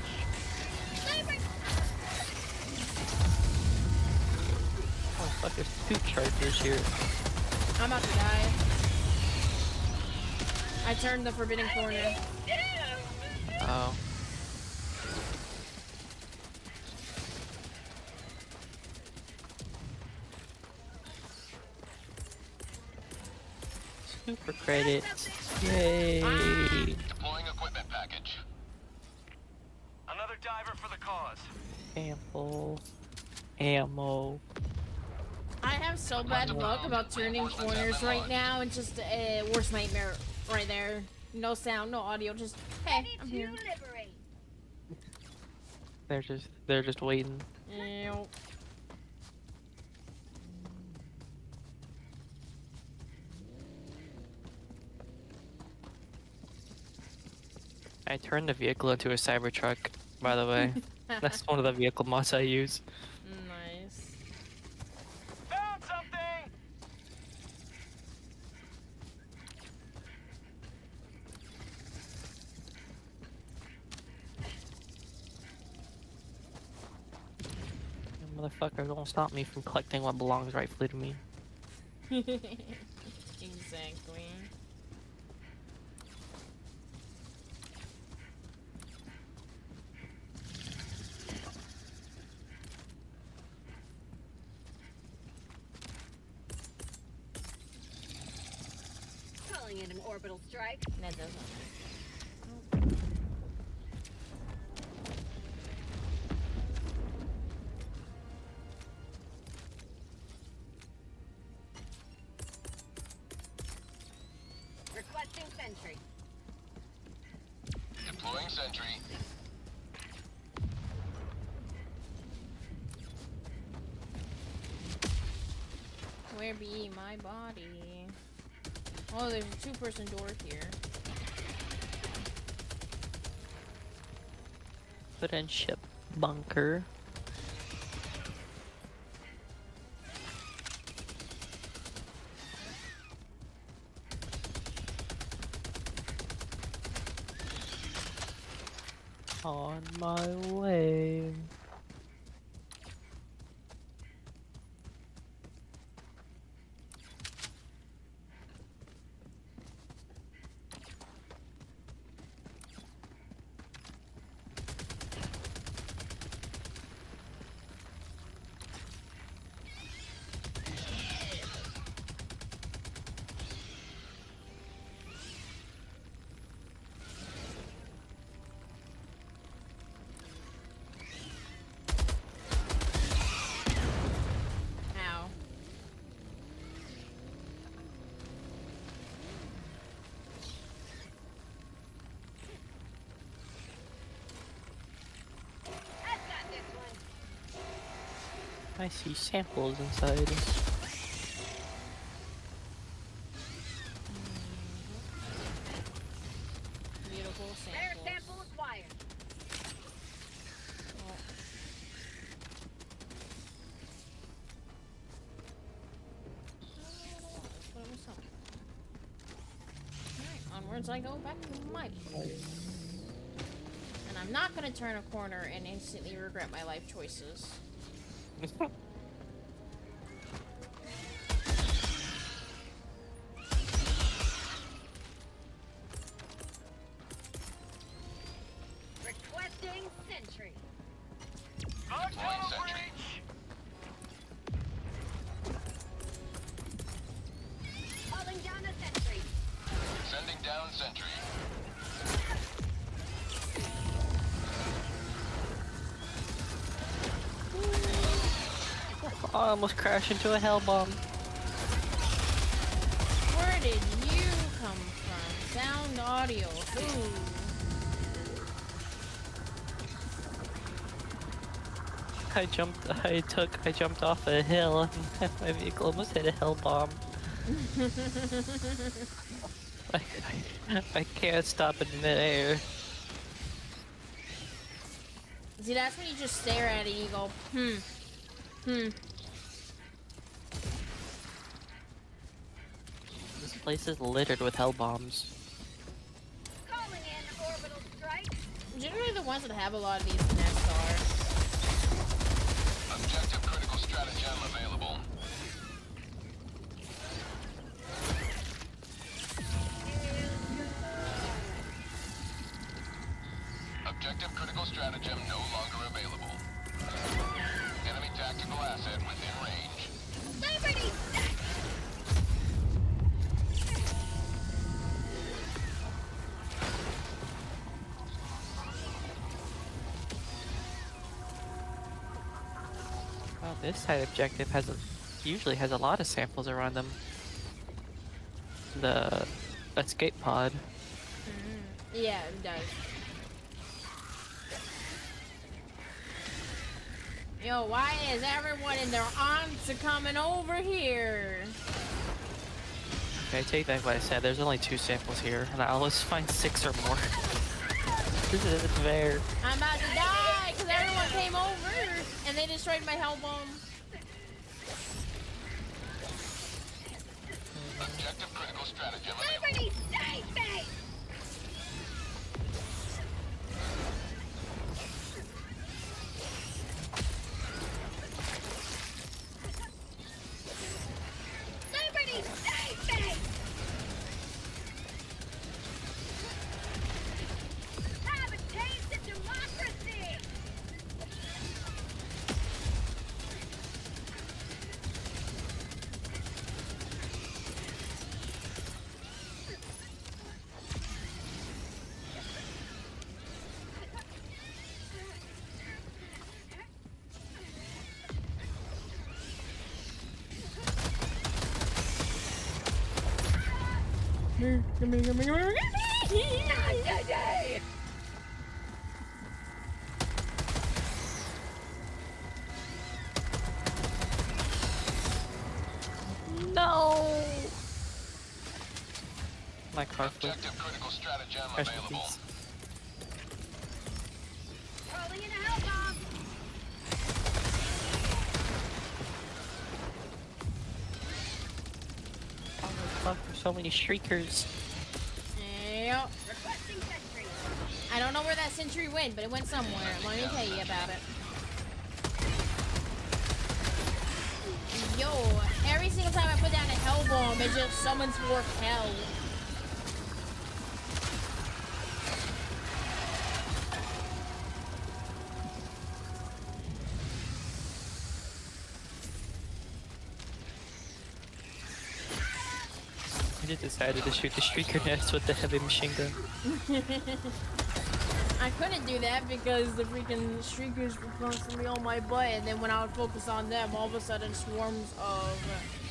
Oh fuck, there's 2 chargers here. I'm about to die. I turned the forbidden corner. Oh. Super credits. Yay! Deploying equipment package. Another diver for the cause. Ample ammo. I have so bad luck about turning corners right now. It's just a worst nightmare right there. No sound, no audio, just hey, Ready I'm to here. liberate. They're just waiting. Ew. I turned the vehicle into a Cybertruck, by the way. That's one of the vehicle mods I use. Nice. Found something! Motherfucker, don't stop me from collecting what belongs rightfully to me. Exactly. Calling in an orbital strike. That doesn't. Requesting sentry. Deploying sentry. Where be my body? Oh, there's a 2-person door here. Put in ship bunker. On my way. Ow. I've got this one. I see samples inside. Beautiful Rare samples. sample acquired. Oh. Let's put it with something. Alright, onwards I go back to my place. And I'm not gonna turn a corner and instantly regret my life choices. Requesting sentry. Deploying sentry. Calling down a sentry. Sending down sentry. I almost crashed into a hell bomb. Where did you come from? Sound audio. Ooh. I jumped off a hill and my vehicle almost hit a hell bomb. I can't stop in midair. See, that's when you just stare at it and you go, This place is littered with hell bombs. Calling in orbital strike. Generally the ones that have a lot of these nests are. Objective critical stratagem available. Objective critical stratagem no longer available. Enemy tactical asset within range. Liberty set. Wow, this side objective usually has a lot of samples around them. The escape pod. Yeah, it does. Yo, why is everyone and their aunts coming over here? Okay, I take back what I said. There's only 2 samples here, and I always find 6 or more. This isn't fair. I'm about to die because everyone came over and they destroyed my hell bomb. Objective critical stratagem available. Liberty save me. Liberty save me. Have a taste of democracy. Not today. No! My car flew. Objective critical stratagem Rest in available. peace. Calling Calling in a hell bomb. Oh my fuck, there's so many shriekers. Yep. Requesting sentry. I don't know where that sentry went, but it went somewhere. Let me tell you about it. Yo, every single time I put down a hell bomb, it just summons more hell. I just decided to shoot the streaker nest with the heavy machine gun. I couldn't do that because the freaking streakers were constantly on my butt, and then when I would focus on them, all of a sudden swarms of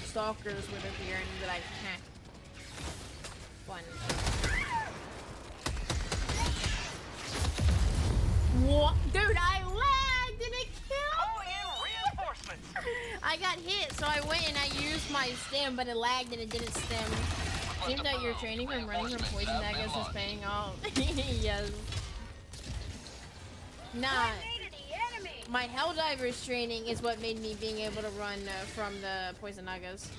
stalkers would appear and be like, heh. Fun. What? Dude, I lagged and it killed me! Reinforcements! I got hit, so I went and I used my stem, but it lagged and it didn't stem. Seems that your training from running from poison daggers is paying off. Yes. Nah. My HellDivers training is what made me being able to run from the poison nagas.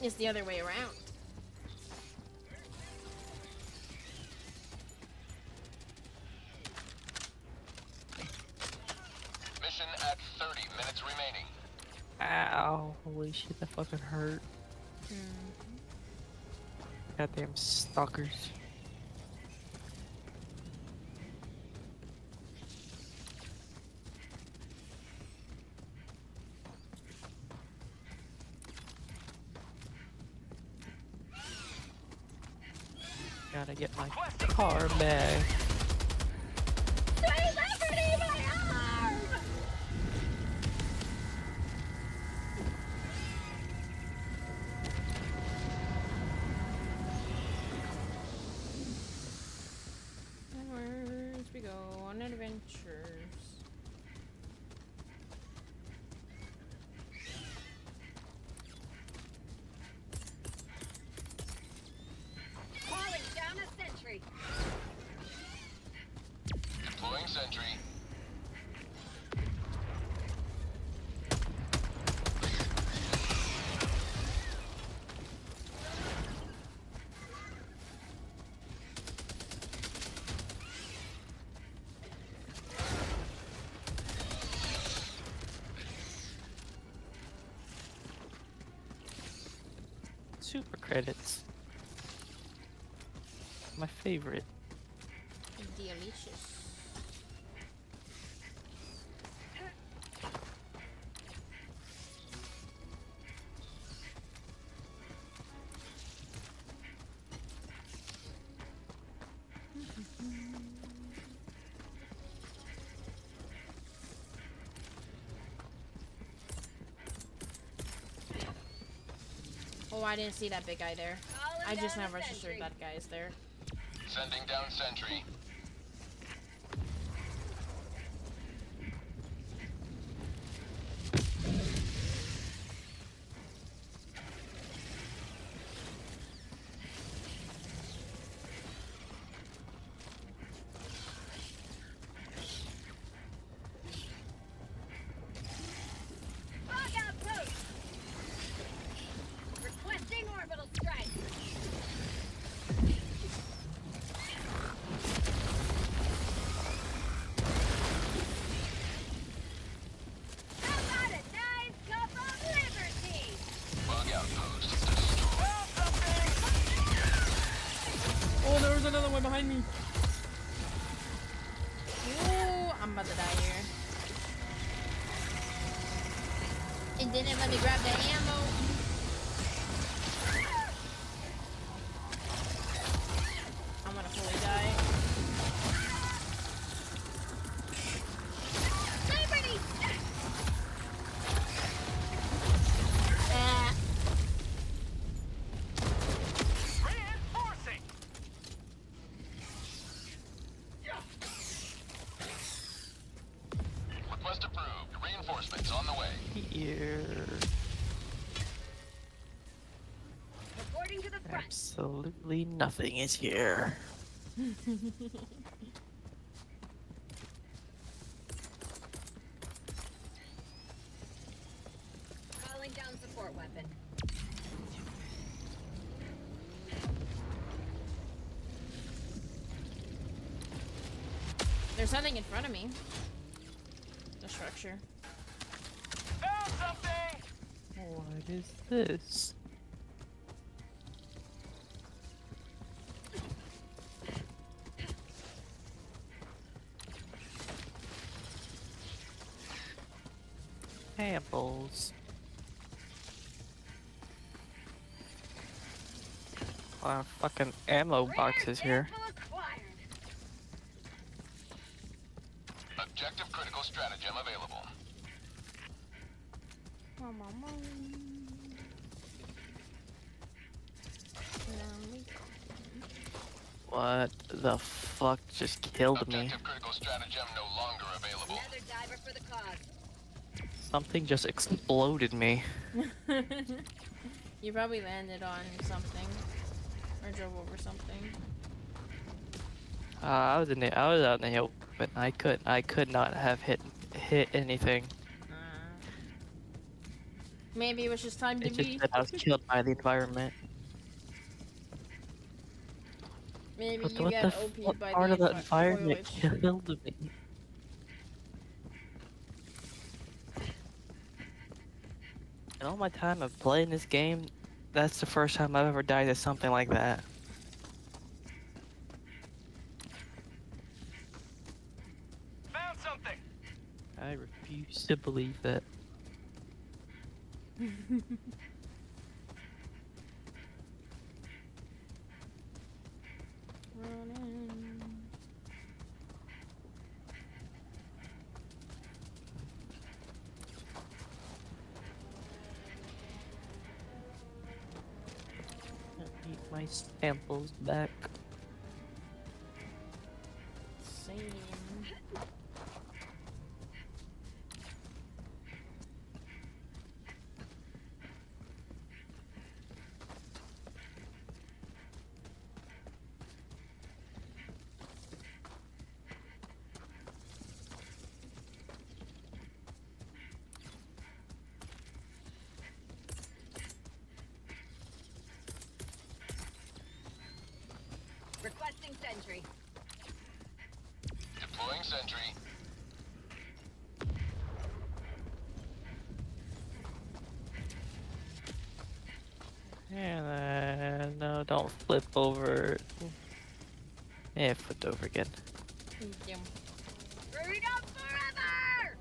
It's the other way around. Mission at 30 minutes remaining. Ow, holy shit, that fucking hurt. Goddamn stalkers. Gotta get my car back. Onwards we go on adventures. Calling down a sentry. Deploying sentry. Super credits. My favorite. Delicious. Oh, I didn't see that big guy there. I just now registered that guy is there. Sending down sentry. Fog outpost. Requesting orbital strike. How about a nice cup of liberty? Bug outpost destroyed. Oh, there was another one behind me. Ooh, I'm about to die here. It didn't let me grab the ammo. I'm gonna fully die. Liberty. Ah. Reinforcing! Request approved. Reinforcements on the way. Here. Reporting to the front. Absolutely nothing is here. There's nothing in front of me. The structure. Found something! What is this? Samples. Fucking ammo boxes here. Objective critical stratagem available. What the fuck just killed me? Objective critical stratagem no longer available. Another diver for the cause. Something just exploded me. You probably landed on something. Or drove over something. I was out in the open. I could not have hit anything. Maybe it was just time to It just be. said I was killed by the environment. Maybe But you what got the OP'd by part the of the environment foliage. killed me? In all my time of playing this game, that's the first time I've ever died to something like that. Found something! I refuse to believe it. Running. I need my samples back. Same. Requesting sentry. Deploying sentry. And then, no, don't flip over. Yeah, flipped over again. Yum. Freedom forever!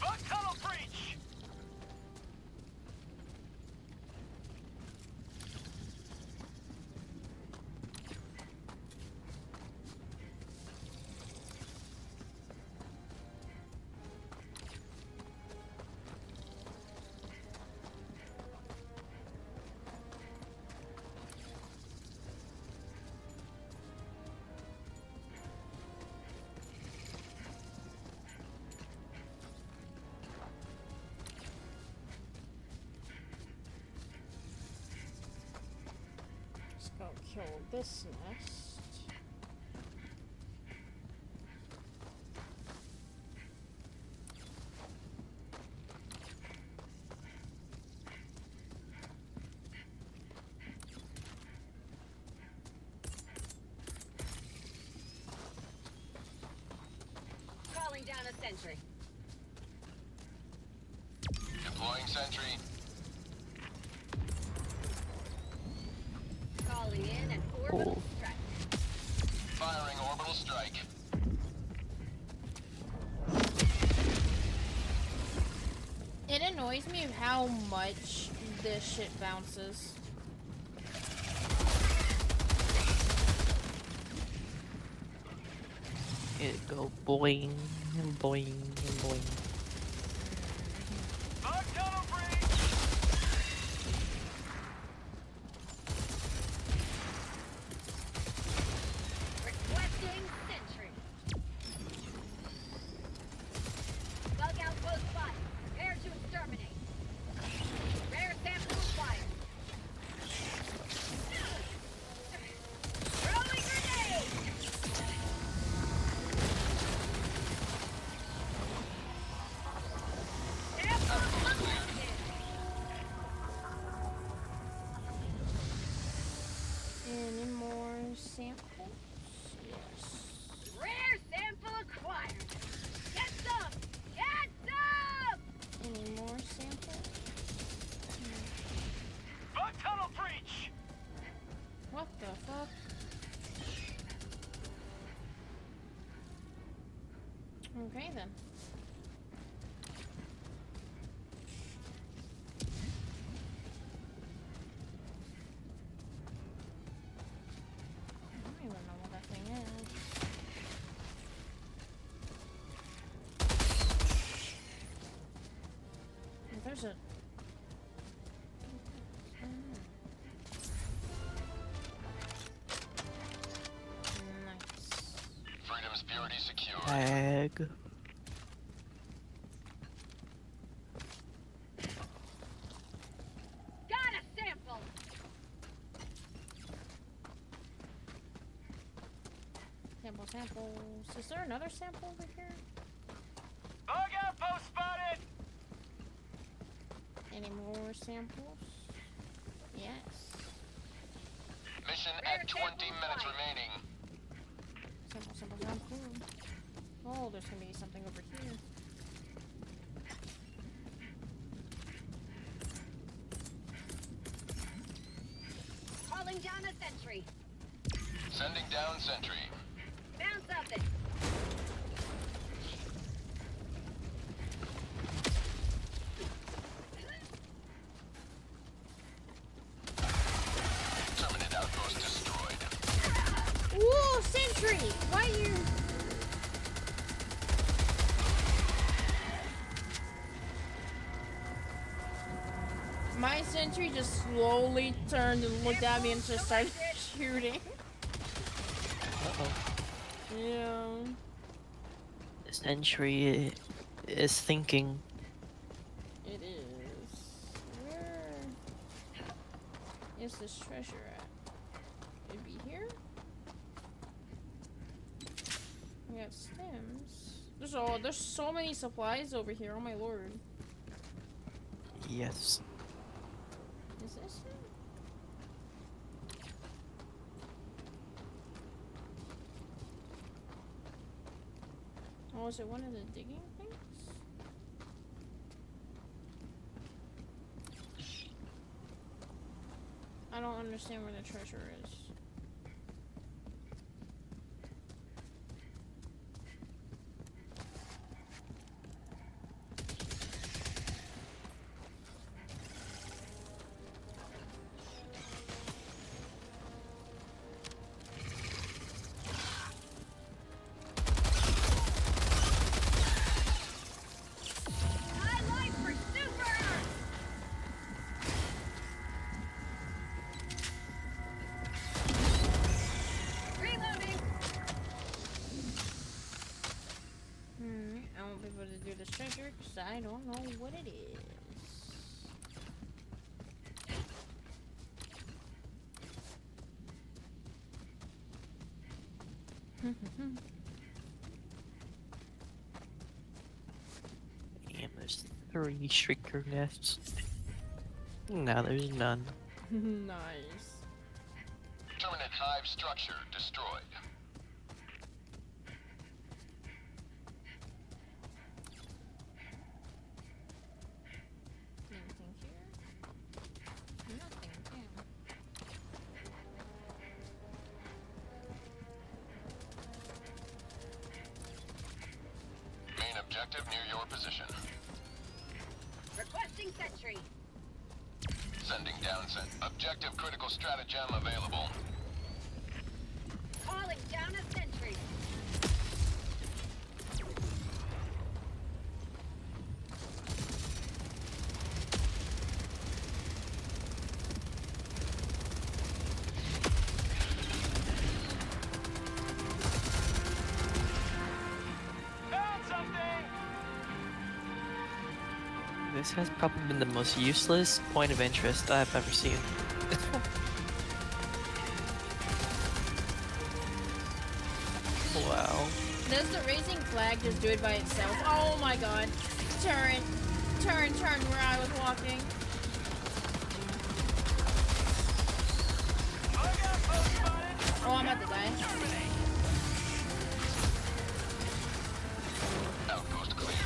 Bug tunnel breach! Let's go kill this nest. Calling down a sentry. Deploying sentry. Calling in an orbital Cool. strike. Firing orbital strike. It annoys me how much this shit bounces. It go boing, boing, boing. Bug tunnel breach! Requesting sentry. Bug outpost spotted. Prepare to exterminate. Rare sample acquired. Throwing grenade! Sample acquired. Okay then. I don't even know what that thing is. There's a... Nice. Freedom's purity secure. Lag. Got a sample. Samples. Is there another sample over here? Bug outpost spotted! Any more samples? Yes. Mission at 20 minutes remaining. Sample. Oh, there's gonna be something over here. Calling down a sentry. Sending down sentry. Found something. Terminate outpost destroyed. Whoa, sentry! Why you? My sentry just slowly turned and looked at me and just started shooting. Uh-oh. Yeah. The sentry is thinking. It is. Where is this treasure at? It'd be here? We got stems. There's so many supplies over here, oh my lord. Yes. Is this it? Oh, is it one of the digging things? I don't understand where the treasure is. High life for Super Earth. Reloading. I won't be able to do this treasure because I don't know what it is. And there's 3 shrieker nests. Now there's none. Nice. Terminate hive structure destroyed. Anything here? Nothing, damn. Main objective near your position. Requesting sentry. Sending down objective critical stratagem available. Calling down a sentry. Found something! This has probably been the most useless point of interest I've ever seen. Wow. Does the raising flag just do it by itself? Oh my god. Turn where I was walking. Bug outpost spotted! Oh, I'm about to die. Outpost cleared.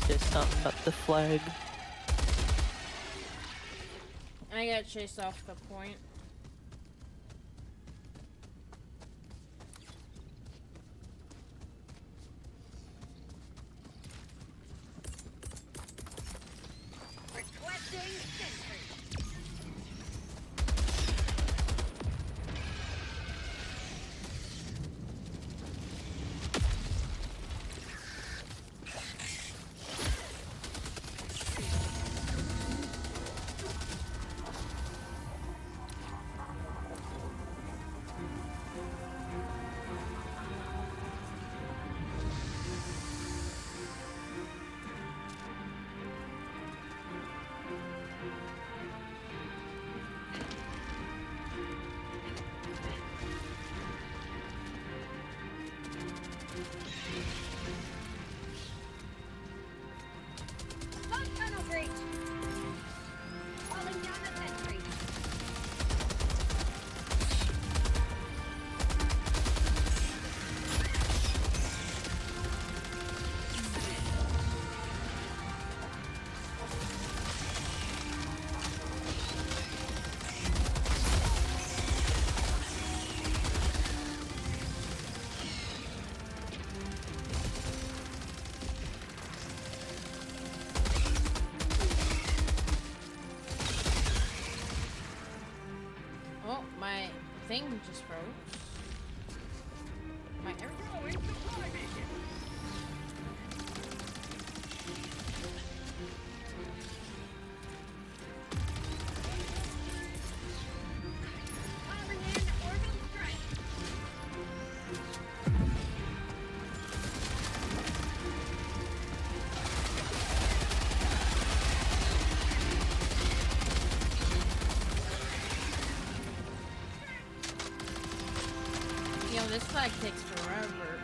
There's something about the flag. I got chased off the point. Requesting sentry. Smoke tunnel breach. Calling down a sentry. Oh, my thing just froze. My everything. Calling in orbital strike. You know, this flag takes forever.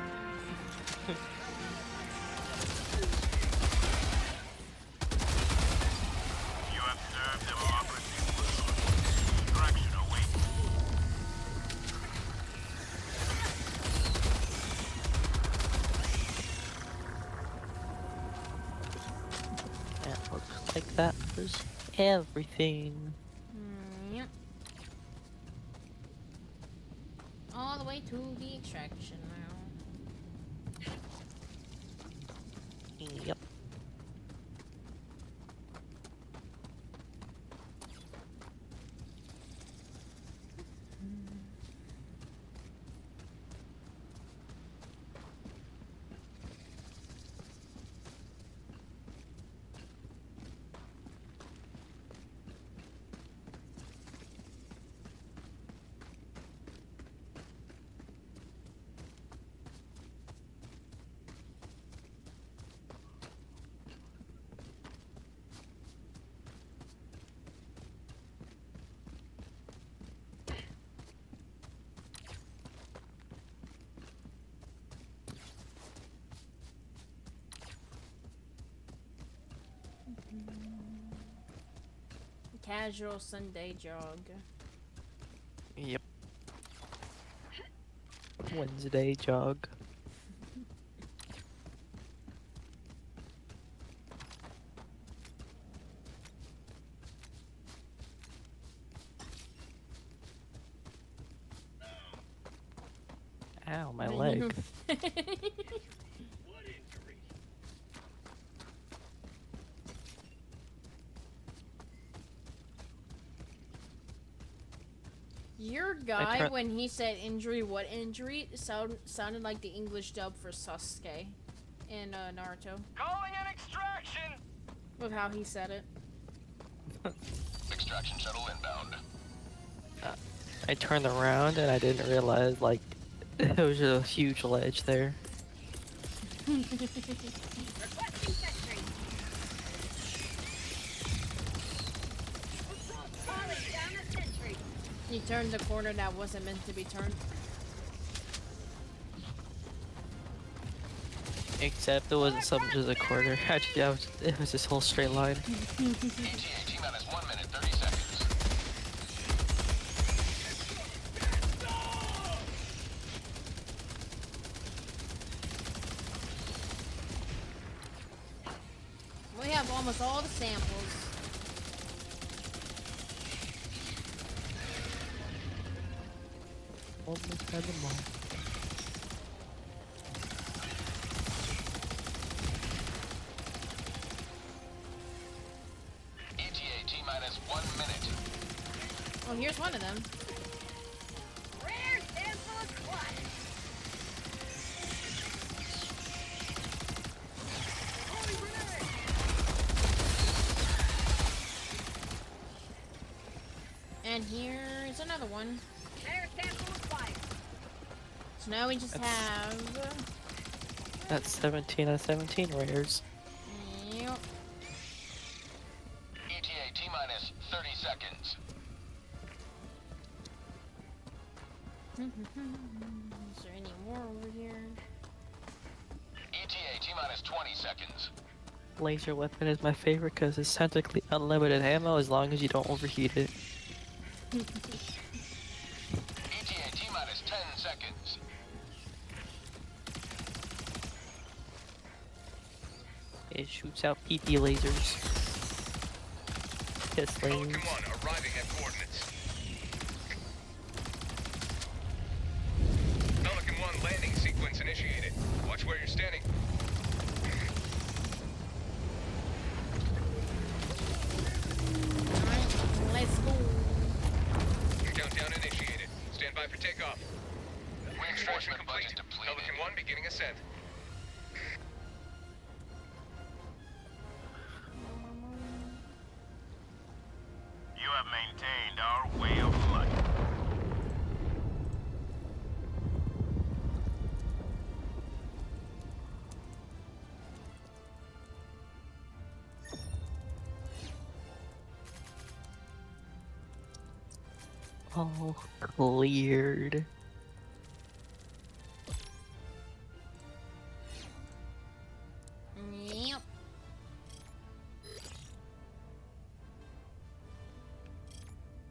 You have served democracy well. Extraction awaits. Yeah, looks like that was everything. Yep. All the way to the extraction now. Yep. Casual Sunday jog. Yep. Wednesday jog. Ow, my leg. Your guy, when he said injury, what injury? Sounded like the English dub for Sasuke in Naruto. Calling an extraction! With how he said it. Extraction shuttle inbound. I turned around and I didn't realize, like, there was a huge ledge there. Requesting sentry. Calling down a sentry. He turned the corner that wasn't meant to be turned. Except it wasn't so much as a quarter. Actually, it was this whole straight line. ETA T-minus 1 minute, 30 seconds. have almost all the samples. Almost had them all. ETA T-minus 1 minute. Oh, here's one of them. Rare sample acquired. And here's another one. Rare sample acquired. So now we just have... That's 17 out of 17 rares. Yep. ETA T-minus 30 seconds. Is there any more over here? ETA T-minus 20 seconds. Laser weapon is my favorite because it's technically unlimited ammo as long as you don't overheat it. ETA T-minus 10 seconds. It shoots out PP lasers. Piss Pelican lanes. 1 arriving at coordinates. Pelican 1 landing sequence initiated. Watch where you're standing. Alright, let's go. Countdown initiated. Stand by for takeoff. Extraction complete. Pelican 1 beginning ascent. You have maintained our way of life. All cleared. Yep.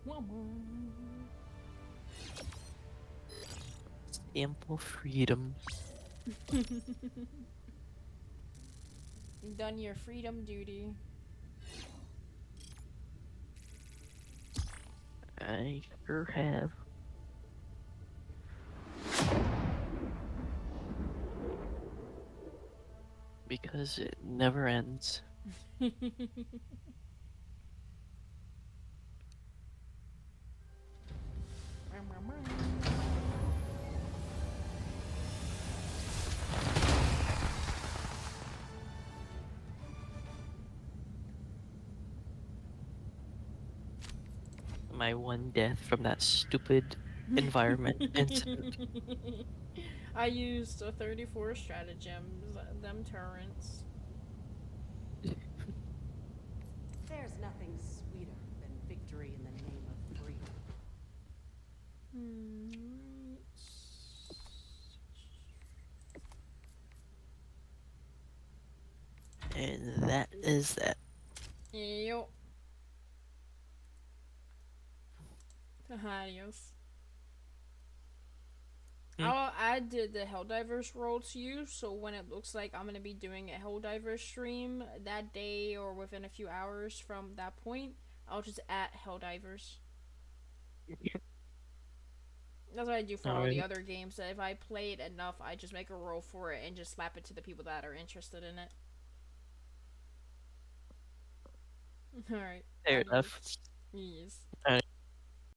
One more. Ample freedom. You've done your freedom duty. I sure have. Because it never ends. My one death from that stupid environment incident. I used a 34 stratagems, them turrets. There's nothing sweeter than victory in the name of freedom. And that is that. Yep. Adios. I did the HellDivers role to you, so when it looks like I'm gonna be doing a HellDivers stream that day or within a few hours from that point, I'll just at HellDivers. That's what I do for all the other games. That if I play it enough, I just make a role for it and just slap it to the people that are interested in it. Alright. Fair enough. Yes. Alright.